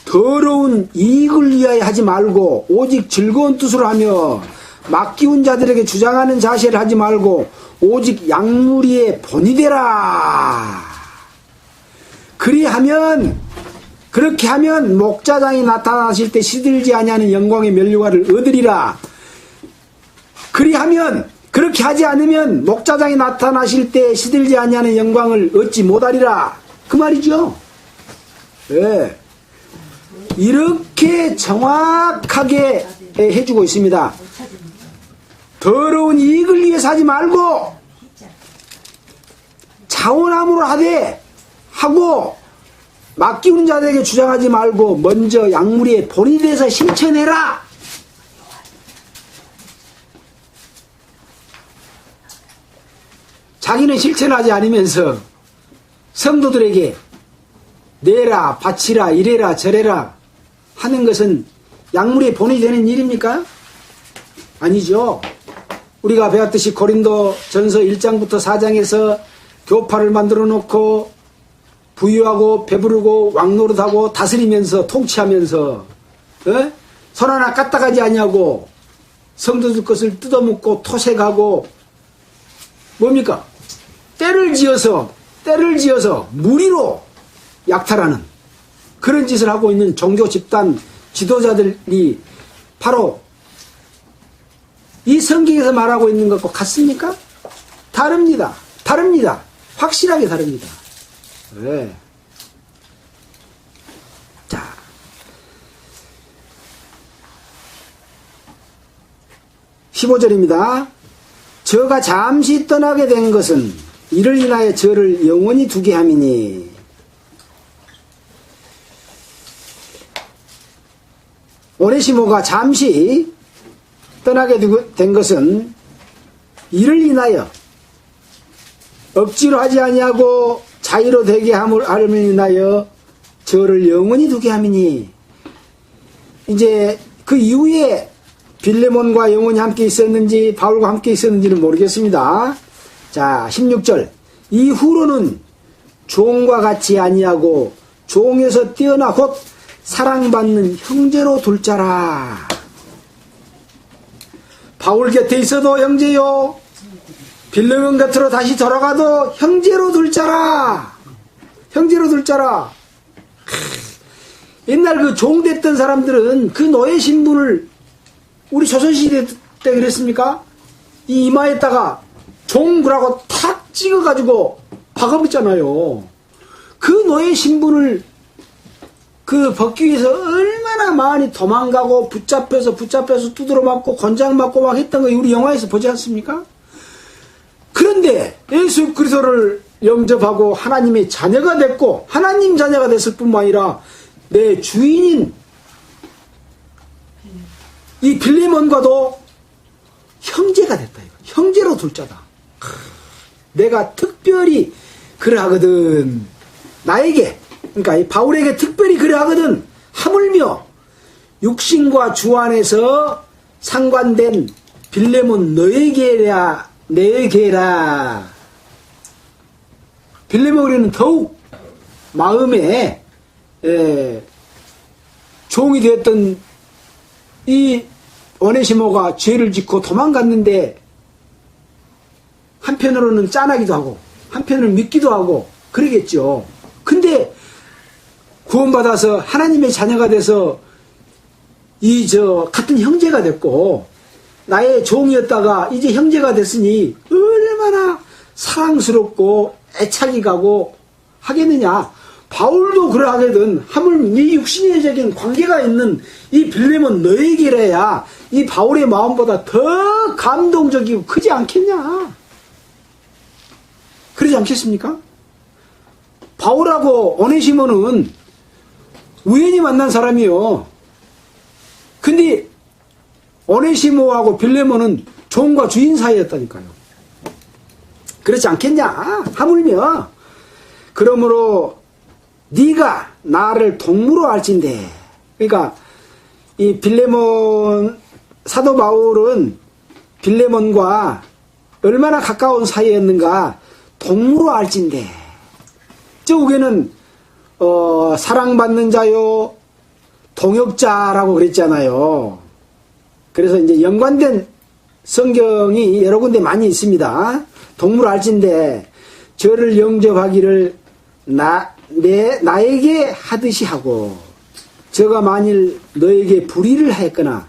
더러운 이익을 위하여 하지 말고 오직 즐거운 뜻으로 하며 맡기운 자들에게 주장하는 자세를 하지 말고 오직 양무리의 본이 되라. 그렇게 하면 목자장이 나타나실 때 시들지 아니하는 영광의 면류관을 얻으리라. 그렇게 하지 않으면 목자장이 나타나실 때 시들지 아니하는 영광을 얻지 못하리라. 그 말이죠. 네. 이렇게 정확하게 해주고 있습니다. 더러운 이익을 위해서 하지 말고 자원함으로 하고 맡기운 자들에게 주장하지 말고 먼저 양무리의 본이 돼서 실천해라. 자기는 실천하지 않으면서 성도들에게 내라, 바치라, 이래라, 저래라 하는 것은 양무리의 본이 되는 일입니까? 아니죠. 우리가 배웠듯이 고린도 전서 1장부터 4장에서 교파를 만들어 놓고 부유하고 배부르고 왕노릇하고 다스리면서 통치하면서 손 하나 까딱하지 아니하고 성도들 것을 뜯어먹고 토색하고 뭡니까? 때를 지어서 무리로 약탈하는 그런 짓을 하고 있는 종교 집단 지도자들이 바로 이 성경에서 말하고 있는 것과 같습니까? 다릅니다. 확실하게 다릅니다. 네. 자, 15절입니다. 저가 잠시 떠나게 된 것은 이를 인하여 저를 영원히 두게 함이니. 오네시모가 잠시 떠나게 된 것은 이를 인하여 억지로 하지 아니하고 자유로 되게 함을 인하여 저를 영원히 두게 함이니. 이제 그 이후에 빌레몬과 영원히 함께 있었는지 바울과 함께 있었는지는 모르겠습니다. 자, 16절. 이후로는 종과 같이 아니하고 종에서 뛰어나 곧 사랑받는 형제로 둘 자라. 바울 곁에 있어도 형제요, 빌레몬 곁으로 다시 돌아가도 형제로 둘 자라. 옛날 그 종 됐던 사람들은 그 노예 신분을 우리 조선시대 때 그랬습니까? 이 이마에다가 종구라고 탁 찍어가지고 박아붙잖아요. 그 노예 신분을 그 벗기 위해서 얼마나 많이 도망가고 붙잡혀서 두드러 맞고 권장 맞고 막 했던 거 우리 영화에서 보지 않습니까? 그런데 예수 그리스도를 영접하고 하나님의 자녀가 됐고 하나님 자녀가 됐을 뿐만 아니라 내 주인인 이 빌레몬과도 형제가 됐다. 이거. 형제로 둘 자다. 내가 특별히 그러하거든. 나에게, 그러니까 이 바울에게 특별히 그러하거든. 하물며 육신과 주 안에서 상관된 빌레몬 너에게라. 빌레몬에게는 더욱 마음에 종이 되었던 이 오네시모가 죄를 짓고 도망갔는데 한편으로는 짠하기도 하고 한편으로는 믿기도 하고 그러겠죠. 근데 구원받아서 하나님의 자녀가 돼서 같은 형제가 됐고 나의 종이었다가 이제 형제가 됐으니 얼마나 사랑스럽고 애착이 가고 하겠느냐. 바울도 그러하거든. 하물며 이 육신적인 관계가 있는 이 빌레몬 너에게라야 이 바울의 마음보다 더 감동적이고 크지 않겠냐. 그러지 않겠습니까? 바울하고 오네시모는 우연히 만난 사람이요. 근데 오네시모하고 빌레몬은 종과 주인 사이였다니까요. 그렇지 않겠냐. 하물며 그러므로 네가 나를 동무로 알진대. 그러니까 이 빌레몬 사도 바울은 빌레몬과 얼마나 가까운 사이였는가 동무로 알진대. 저국에는 사랑받는 자요 동역자라고 그랬잖아요. 그래서 이제 연관된 성경이 여러 군데 많이 있습니다. 동무로 알진대. 저를 영접하기를 나에게 하듯이 하고 저가 만일 너에게 불의를 하였거나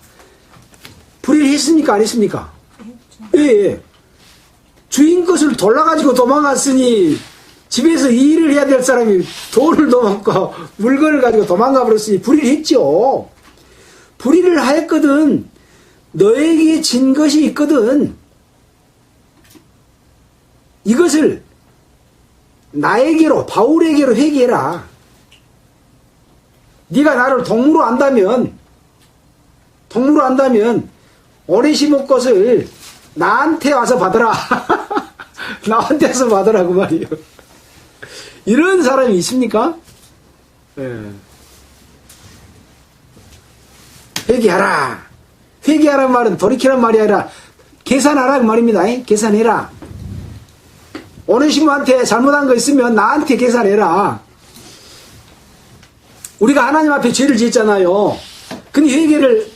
불의를 했습니까? 안 했습니까? 예. 주인 것을 돌아가지고 도망갔으니 집에서 일을 해야 될 사람이 돈을 도망고 물건을 가지고 도망가 버렸으니 불의를 했죠. 불의를 하였거든. 너에게 진 것이 있거든. 이것을 나에게로 바울에게로 회개해라. 네가 나를 동무로 안다면 오네시모 것을 나한테 와서 받아라. 나한테 와서 받으라 그 말이에요. 이런 사람이 있습니까? 회개하라. 회개하란 말은 돌이키란 말이 아니라 계산하라 그 말입니다. 계산해라. 오네시모한테 잘못한 거 있으면 나한테 계산해라. 우리가 하나님 앞에 죄를 지었잖아요. 근데 회개를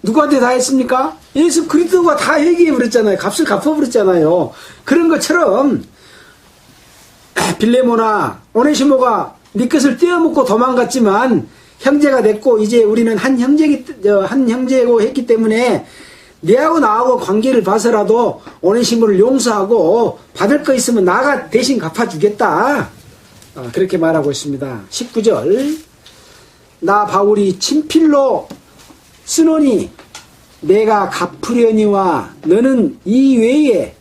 누구한테 다 했습니까? 예수 그리스도가 다 회개해버렸잖아요. 값을 갚아버렸잖아요. 그런 것처럼 빌레모나 오네시모가 네 것을 떼어먹고 도망갔지만 형제가 됐고 이제 우리는 한 형제고 했기 때문에 네하고 나하고 관계를 봐서라도 오네시모를 용서하고 받을 거 있으면 나가 대신 갚아주겠다. 그렇게 말하고 있습니다. 19절 나 바울이 친필로 쓰노니 내가 갚으려니와 너는 이 외에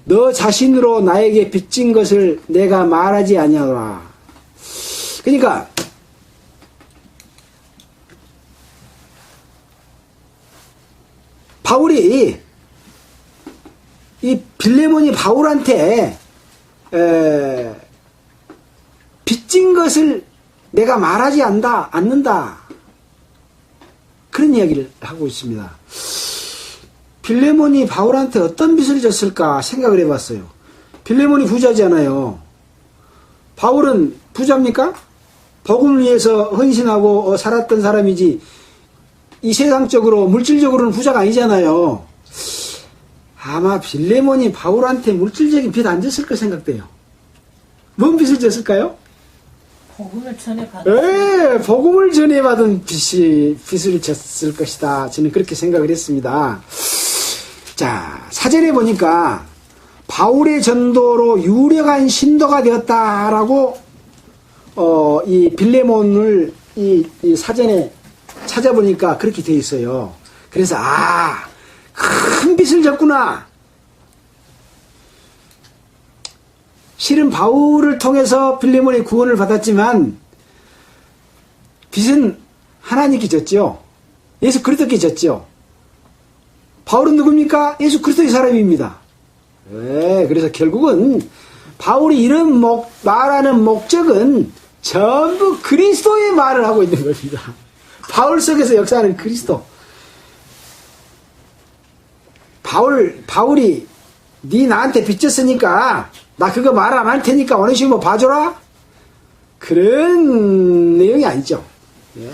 너 자신으로 나에게 빚진 것을 내가 말하지 아니하노라. 그러니까 바울이 이 빌레몬이 바울한테 빚진 것을 내가 말하지 않는다. 그런 이야기를 하고 있습니다. 빌레몬이 바울한테 어떤 빚을 졌을까 생각을 해봤어요. 빌레몬이 부자잖아요. 바울은 부자입니까? 복음을 위해서 헌신하고 살았던 사람이지 이 세상적으로 물질적으로는 부자가 아니잖아요. 아마 빌레몬이 바울한테 물질적인 빚 안 졌을 거 생각돼요. 뭔 빚을 졌을까요? 복음을 전해받은 예, 복음을 전해받은 빚을 졌을 것이다. 저는 그렇게 생각을 했습니다. 자, 사전에 보니까 바울의 전도로 유력한 신도가 되었다라고 이 빌레몬을 이 사전에 찾아보니까 그렇게 되어 있어요. 그래서 큰 빚을 졌구나. 실은 바울을 통해서 빌레몬의 구원을 받았지만 빚은 하나님께 졌죠. 예수 그리스도께 졌죠. 바울은 누굽니까? 예수 그리스도의 사람입니다. 네, 그래서 결국은 바울이 이런 말하는 목적은 전부 그리스도의 말을 하고 있는 겁니다. 바울 속에서 역사하는 그리스도. 바울이 네 나한테 빚졌으니까 나 그거 말 안 할 테니까 오네시모 봐줘라? 그런 내용이 아니죠. 예.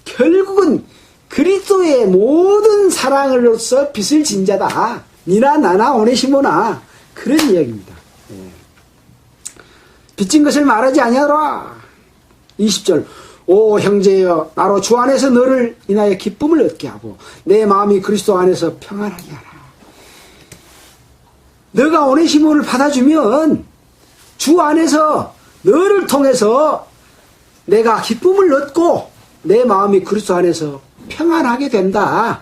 결국은 그리스도의 모든 사랑으로서 빚을 진 자다. 니나 나나 오네시모나 그런 이야기입니다. 예. 빚진 것을 말하지 아니하라. 20절 오 형제여 나로 주 안에서 너를 인하여 기쁨을 얻게 하고 내 마음이 그리스도 안에서 평안하게 하라. 너가 오네시모를 받아주면 주 안에서 너를 통해서 내가 기쁨을 얻고 내 마음이 그리스도 안에서 평안하게 된다.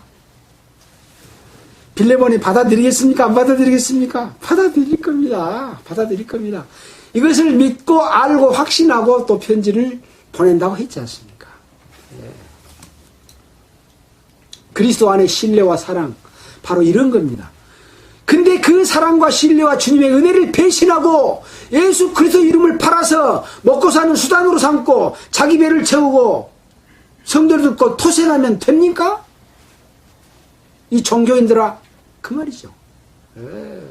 빌레몬이 받아들이겠습니까? 안 받아들이겠습니까? 받아들일 겁니다. 받아들일 겁니다. 이것을 믿고 알고 확신하고 또 편지를 보낸다고 했지 않습니까? 예. 그리스도 안의 신뢰와 사랑 바로 이런 겁니다. 근데 그 사랑과 신뢰와 주님의 은혜를 배신하고 예수 그리스도 이름을 팔아서 먹고 사는 수단으로 삼고 자기 배를 채우고 성도를 듣고 토생하면 됩니까? 이 종교인들아 그 말이죠. 예.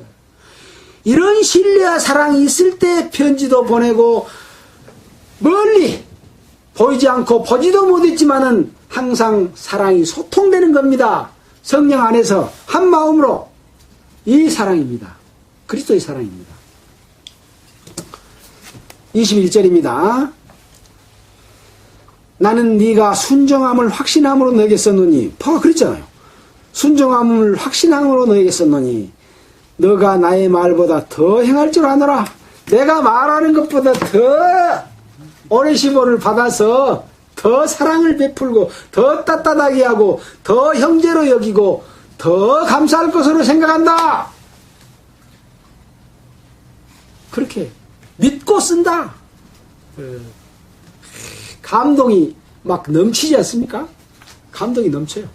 이런 신뢰와 사랑이 있을 때 편지도 보내고 멀리 보이지 않고 보지도 못했지만은 항상 사랑이 소통되는 겁니다. 성령 안에서 한 마음으로 이 사랑입니다. 그리스도의 사랑입니다. 21절입니다. 나는 네가 순정함을 확신함으로 너에게 썼노니 바울가 그랬잖아요. 순정함을 확신함으로 너에게 썼노니 너가 나의 말보다 더 행할 줄 아노라. 내가 말하는 것보다 더 오네시모를 받아서 더 사랑을 베풀고 더 따뜻하게 하고 더 형제로 여기고 더 감사할 것으로 생각한다. 그렇게 믿고 쓴다. 감동이 막 넘치지 않습니까? 감동이 넘쳐요.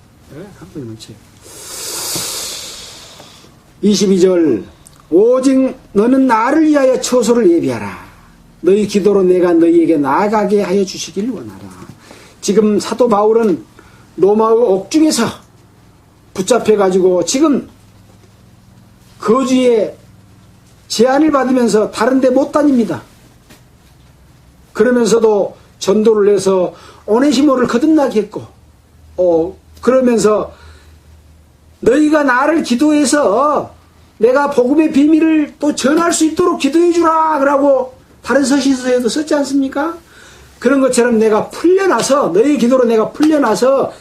감동이 넘쳐요. 22절 오직 너는 나를 위하여 처소를 예비하라. 너희 기도로 내가 너희에게 나아가게 하여 주시길 원하라. 지금 사도 바울은 로마의 옥중에서 붙잡혀가지고 지금 거주에 제한을 받으면서 다른 데 못 다닙니다. 그러면서도 전도를 해서 오네시모를 거듭나게 했고, 그러면서 너희가 나를 기도해서 내가 복음의 비밀을 또 전할 수 있도록 기도해 주라 그러고 다른 서신서에도 썼지 않습니까? 그런 것처럼 내가 풀려나서, 너희 기도로 내가 풀려나서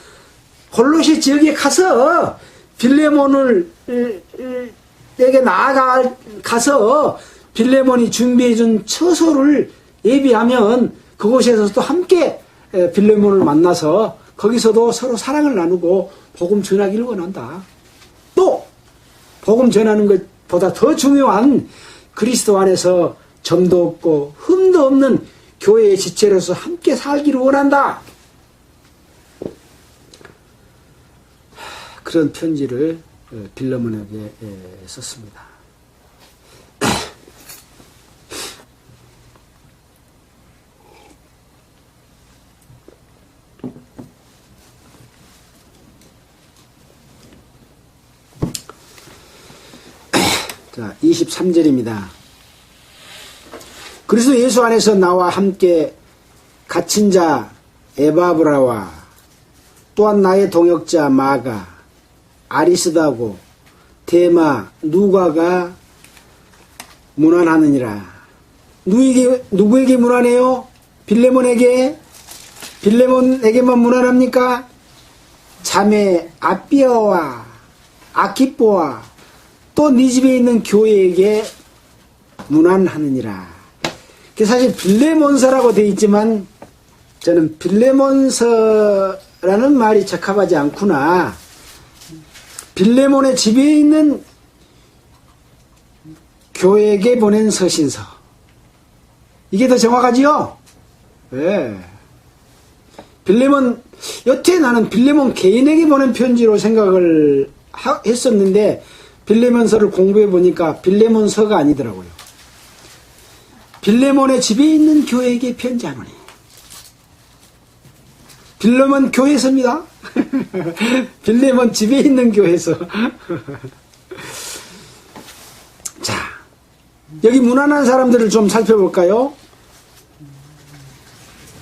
골로새 지역에 가서 빌레몬을 에게 나아가서 빌레몬이 준비해준 처소를 예비하면 그곳에서 또 함께 빌레몬을 만나서 거기서도 서로 사랑을 나누고 복음 전하기를 원한다. 또 복음 전하는 것보다 더 중요한 그리스도 안에서 점도 없고 흠도 없는 교회의 지체로서 함께 살기를 원한다. 그런 편지를 빌레몬에게 썼습니다. 자, 23절입니다. 그리스도 예수 안에서 나와 함께 갇힌 자 에바브라와 또한 나의 동역자 마가, 아리스다고, 데마, 누가가 문안하느니라. 누구에게 문안해요? 빌레몬에게? 빌레몬에게만 문안합니까? 자매 아비아와 아키뽀와 또 네 집에 있는 교회에게 문안하느니라. 사실 빌레몬서라고 되어 있지만 저는 빌레몬서라는 말이 적합하지 않구나. 빌레몬의 집에 있는 교회에게 보낸 서신서. 이게 더 정확하지요? 네. 빌레몬, 여태 나는 빌레몬 개인에게 보낸 편지로 생각을 했었는데 빌레몬서를 공부해 보니까 빌레몬서가 아니더라고요. 빌레몬의 집에 있는 교회에게 편지하노니. 빌레몬 교회서입니다. 빌레몬 집에 있는 교회서. 자, 여기 문안한 사람들을 좀 살펴볼까요?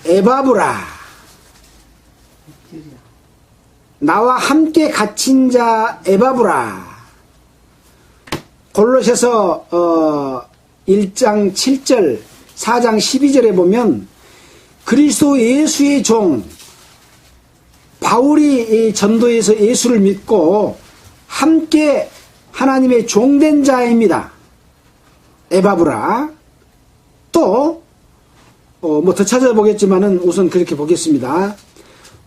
에바브라, 나와 함께 갇힌 자 에바브라. 골로새서 1장 7절, 4장 12절에 보면 그리스도 예수의 종 바울이 전도에서 예수를 믿고 함께 하나님의 종된 자입니다. 에바브라. 또 뭐 더 찾아보겠지만은 우선 그렇게 보겠습니다.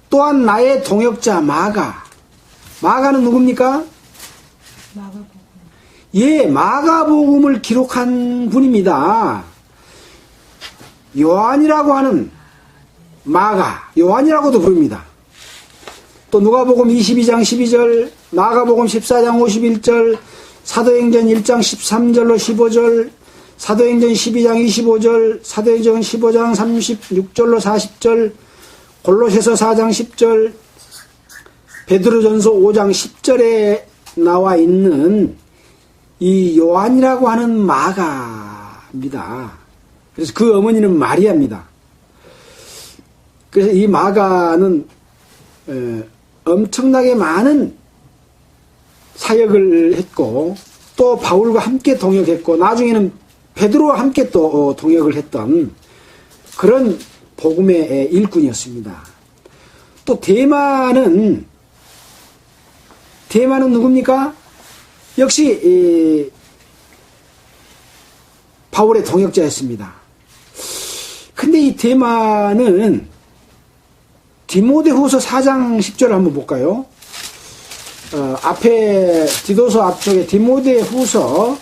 또한 나의 동역자 마가. 마가는 누굽니까? 마가복음. 예, 마가복음을 기록한 분입니다. 요한이라고 하는 마가, 요한이라고도 부릅니다. 또 누가복음 22장 12절, 마가복음 14장 51절, 사도행전 1장 13절로 15절, 사도행전 12장 25절, 사도행전 15장 36절로 40절, 골로새서 4장 10절, 베드로전서 5장 10절에 나와 있는 이 요한이라고 하는 마가입니다. 그래서 그 어머니는 마리아입니다. 그래서 이 마가는 엄청나게 많은 사역을 했고 또 바울과 함께 동역했고 나중에는 베드로와 함께 또 동역을 했던 그런 복음의 일꾼이었습니다. 또 데마는 누굽니까? 역시 바울의 동역자였습니다. 근데 이 데마는 디모데후서 4장 10절 한번 볼까요? 앞에 디도서 앞쪽에 디모데후서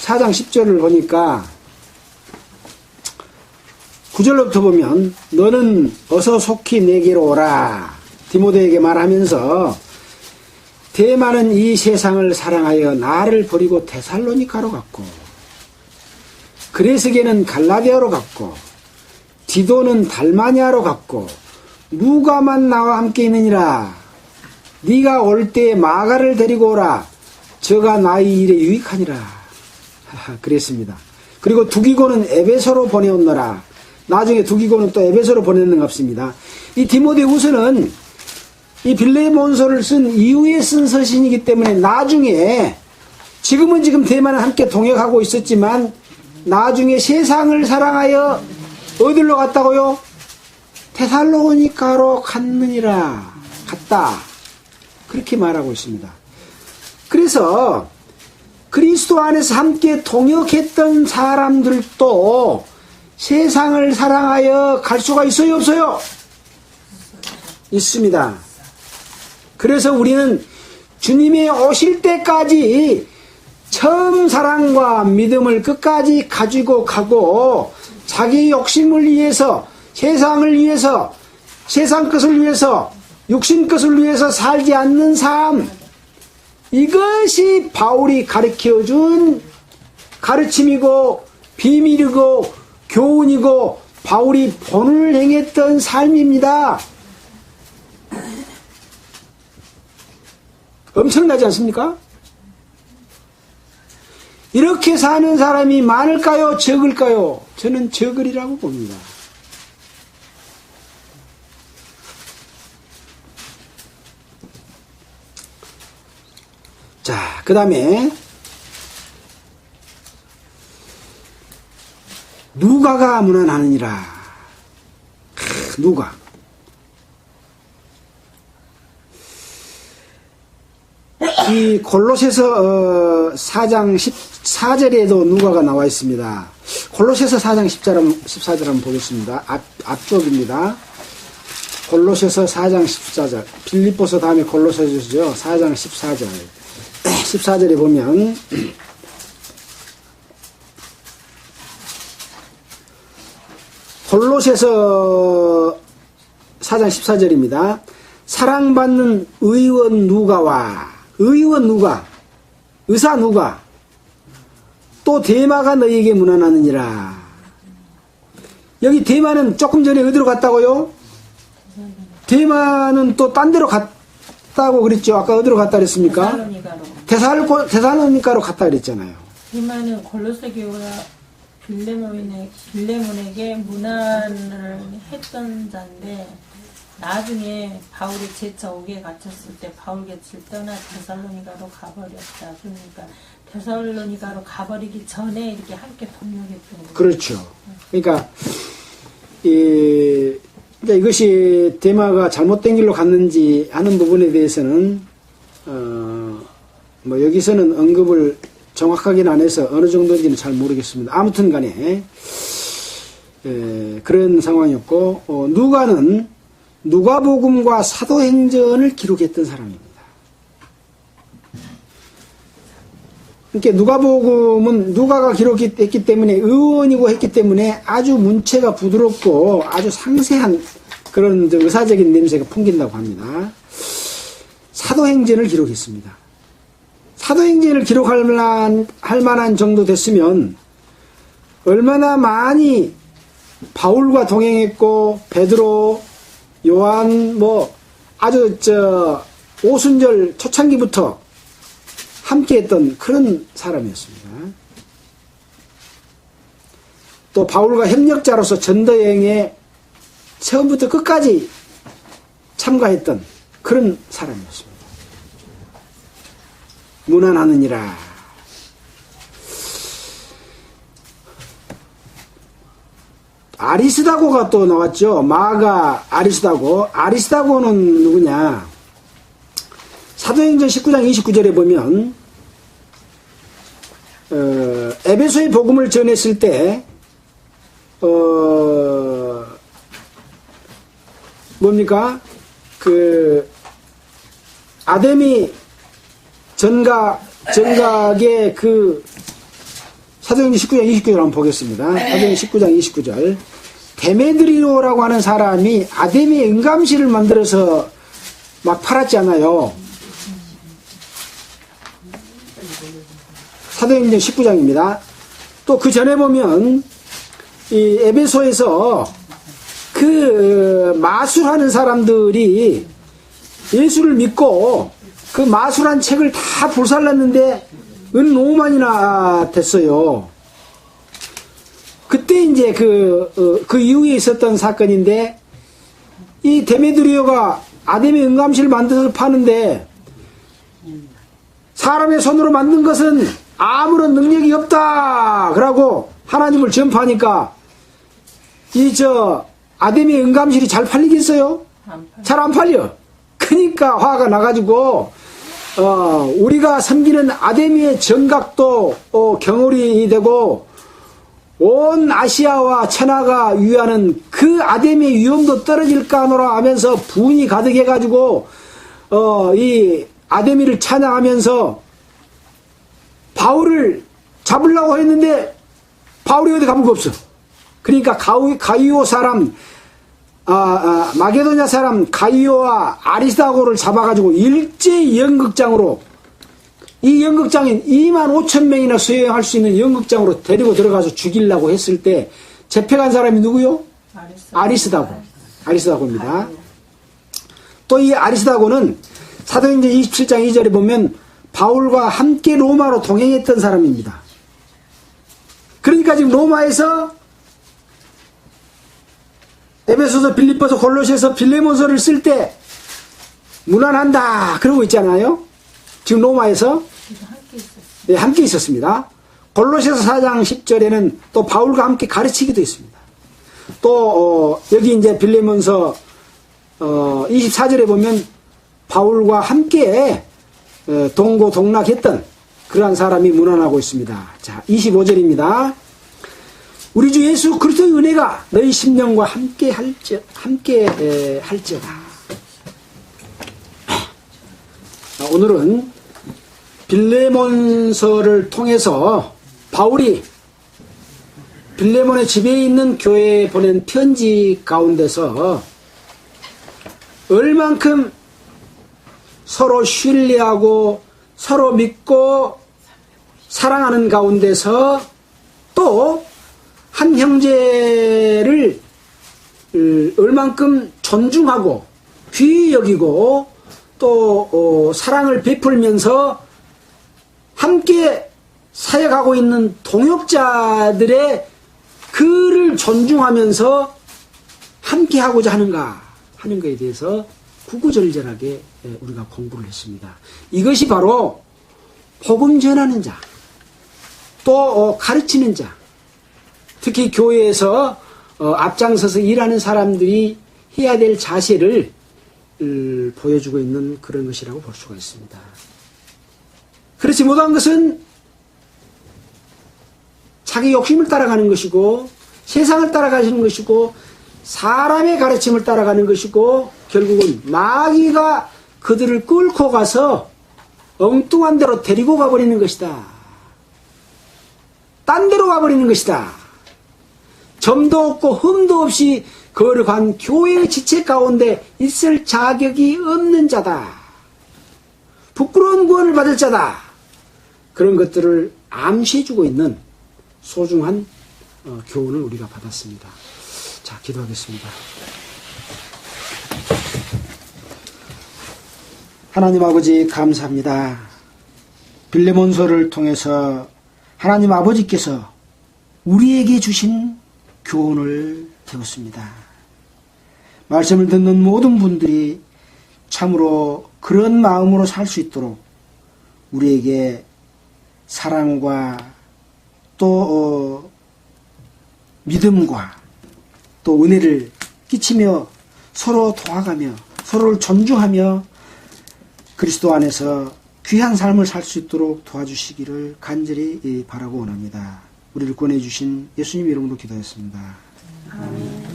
4장 10절을 보니까 9절로부터 보면 너는 어서 속히 내게로 오라. 디모데에게 말하면서 데마는 이 세상을 사랑하여 나를 버리고 데살로니가로 갔고 그레스게는 갈라디아로 갔고 디도는 달마니아로 갔고 누가만 나와 함께 있느니라. 네가 올 때 마가를 데리고 오라. 저가 나의 일에 유익하니라. 그랬습니다. 그리고 두기고는 에베소로 보내었노라. 나중에 두기고는 또 에베소로 보내는 값입니다. 이 디모데후서는 이 빌레몬서를 쓴 이후에 쓴 서신이기 때문에 나중에 지금 대만은 함께 동역하고 있었지만 나중에 세상을 사랑하여 어디로 갔다고요? 데살로니가로 갔다. 그렇게 말하고 있습니다. 그래서 그리스도 안에서 함께 동역했던 사람들도 세상을 사랑하여 갈 수가 있어요, 없어요? 있습니다. 그래서 우리는 주님이 오실 때까지 처음 사랑과 믿음을 끝까지 가지고 가고 자기 욕심을 위해서, 세상을 위해서, 세상 것을 위해서, 육신 것을 위해서 살지 않는 삶, 이것이 바울이 가르쳐준 가르침이고 비밀이고 교훈이고 바울이 본을 행했던 삶입니다. 엄청나지 않습니까? 이렇게 사는 사람이 많을까요? 적을까요? 저는 적으리라고 봅니다. 자, 그 다음에 누가가 무난하느니라. 누가. 이 골로새서 4장 14절에도 누가가 나와 있습니다. 골로새서 4장 14절 한번 보겠습니다. 앞쪽입니다. 골로새서 4장 14절. 빌립보서 다음에 골로새서죠. 4장 14절. 14절에 보면 골로새서 4장 14절입니다. 사랑받는 의원 누가와 의사 누가 또 데마가 너희에게 문안하느니라. 여기 데마는 조금 전에 어디로 갔다고요? 데마는 또 딴 데로 갔다고 그랬죠. 아까 어디로 갔다 그랬습니까? 데살로니가로 갔다 그랬잖아요. 데마는 골로새 교회가 빌레몬에게 문안을 했던 자인데 나중에 바울이 제차 옥에 갇혔을 때 바울 곁을 떠나 데살로니가로 가버렸다. 그러니까 데살로니가로 가버리기 전에 이렇게 함께 동역했던 거예요. 그렇죠. 그러니까 이것이 데마가 잘못된 길로 갔는지 하는 부분에 대해서는 뭐 여기서는 언급을 정확하게는 안 해서 어느 정도인지는 잘 모르겠습니다. 아무튼 간에 그런 상황이었고 누가는 누가복음과 사도행전을 기록했던 사람입니다. 그러니까 누가복음은 누가가 기록했기 때문에 의원이고 했기 때문에 아주 문체가 부드럽고 아주 상세한 그런 의사적인 냄새가 풍긴다고 합니다. 사도행전을 기록했습니다. 사도행전을 기록할 만한 정도 됐으면 얼마나 많이 바울과 동행했고 베드로, 요한 아주 오순절 초창기부터 함께했던 그런 사람이었습니다. 또 바울과 협력자로서 전도여행에 처음부터 끝까지 참가했던 그런 사람이었습니다. 문안하느니라. 아리스다고가 또 나왔죠. 마가 아리스다고. 아리스다고는 누구냐? 사도행전 19장 29절에 보면 에베소의 복음을 전했을 때 뭡니까? 아데미 전각의 사도행전 19장 29절 한번 보겠습니다. 사도행전 19장 29절. 데메드리오라고 하는 사람이 아데미의 은감실을 만들어서 막 팔았잖아요. 사도행전 19장입니다. 또 그 전에 보면 이 에베소에서 마술하는 사람들이 예수를 믿고 그 마술한 책을 다 불살랐는데 은 5만이나 됐어요. 그때 그게 이제 그 이후에 있었던 사건인데, 이 데메드리오가 아담의 은감실을 만들어서 파는데, 사람의 손으로 만든 것은 아무런 능력이 없다! 그러고 하나님을 전파하니까, 아담의 은감실이 잘 팔리겠어요? 잘 안 팔려. 그러니까 화가 나가지고, 우리가 섬기는 아담의 정각도 경홀이 되고, 온 아시아와 천하가 유하는 그 아담의 위엄도 떨어질까 하노라 하면서 분이 가득해가지고, 이 아담이를 찬양하면서 바울을 잡으려고 했는데, 바울이 어디 가볼 거 없어. 그러니까 가이오 사람, 마게도냐 사람 가이오와 아리스다고를 잡아가지고 일제 연극장으로, 이 연극장인 25,000명이나 수용할 수 있는 연극장으로 데리고 들어가서 죽이려고 했을 때 잡혀간 사람이 누구요? 아리스다고입니다. 또 이 아리스다고는 사도행전 27장 2절에 보면 바울과 함께 로마로 동행했던 사람입니다. 그러니까 지금 로마에서 에베소서, 빌립보서, 골로새서, 빌레몬서를 쓸 때 무난한다 그러고 있잖아요. 지금 로마에서 함께 있었습니다. 골로새서 4장 10절에는 또 바울과 함께 가르치기도 했습니다. 또 여기 이제 빌레몬서 24절에 보면 바울과 함께 동고동락했던 그러한 사람이 문안하고 있습니다. 자, 25절입니다. 우리 주 예수 그리스도의 은혜가 너희 심령과 함께 할지어다. 오늘은 빌레몬서를 통해서 바울이 빌레몬의 집에 있는 교회에 보낸 편지 가운데서 얼만큼 서로 신뢰하고 서로 믿고 사랑하는 가운데서 또 한 형제를 얼만큼 존중하고 귀히 여기고 또 사랑을 베풀면서 함께 사역하고 있는 동역자들의 그를 존중하면서 함께 하고자 하는가 하는 것에 대해서 구구절절하게 우리가 공부를 했습니다. 이것이 바로 복음 전하는 자, 또 가르치는 자, 특히 교회에서 앞장서서 일하는 사람들이 해야 될 자세를 보여주고 있는 그런 것이라고 볼 수가 있습니다. 그렇지 못한 것은 자기 욕심을 따라가는 것이고 세상을 따라가시는 것이고 사람의 가르침을 따라가는 것이고 결국은 마귀가 그들을 끌고 가서 엉뚱한 데로 데리고 가버리는 것이다. 딴 데로 가버리는 것이다. 점도 없고 흠도 없이 거룩한 교회의 지체 가운데 있을 자격이 없는 자다. 부끄러운 구원을 받을 자다. 그런 것들을 암시해주고 있는 소중한 교훈을 우리가 받았습니다. 자, 기도하겠습니다. 하나님 아버지 감사합니다. 빌레몬서를 통해서 하나님 아버지께서 우리에게 주신 교훈을 배웠습니다. 말씀을 듣는 모든 분들이 참으로 그런 마음으로 살 수 있도록 우리에게 사랑과 또 믿음과 또 은혜를 끼치며 서로 도와가며 서로를 존중하며 그리스도 안에서 귀한 삶을 살 수 있도록 도와주시기를 간절히 바라고 원합니다. 우리를 구원해주신 예수님 이름으로 기도했습니다. 아멘.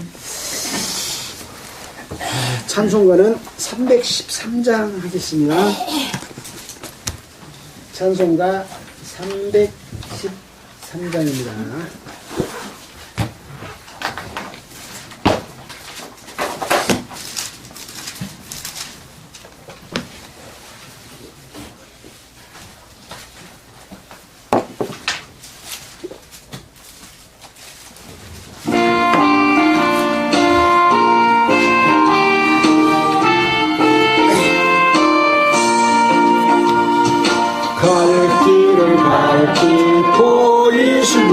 찬송가는 313장 하겠습니다. 찬송가 313장입니다. 갈 길을 밝히 보이시니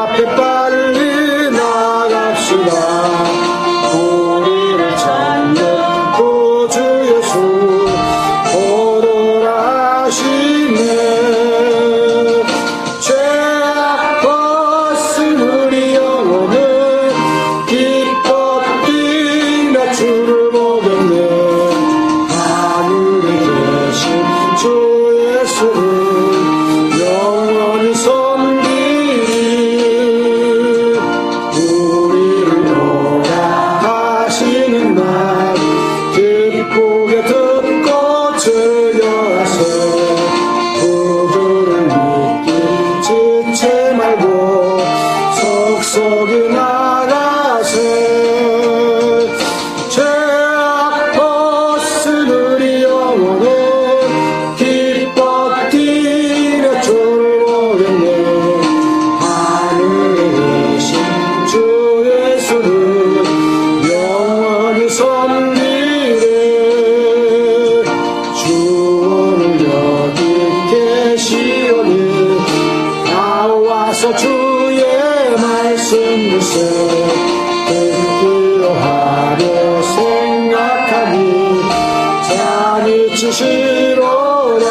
앞에 빨리 나갑시다. 우리를 찾는 구주 예수 오돌하시네. 죄악 벗은 우리 영혼은 기뻐 뛰며 주를 보겠네. 하늘에 계신 주 예수를 영원히 섬기리. 우리를 오라 하시는 말 기쁘게 듣고 즐겨하세. 그들을 믿기 지체 말고 속속이 나가세. 죄악 벗은 우리 영혼은 기뻐 뛰며 주를 보겠네. 하늘에 계신 주 예수를 영원히 섬기네. 주 오늘 여기 계시오니 나와서 주의 말씀 주세. 듣기로 하려 생각하니 잔이 치시로라.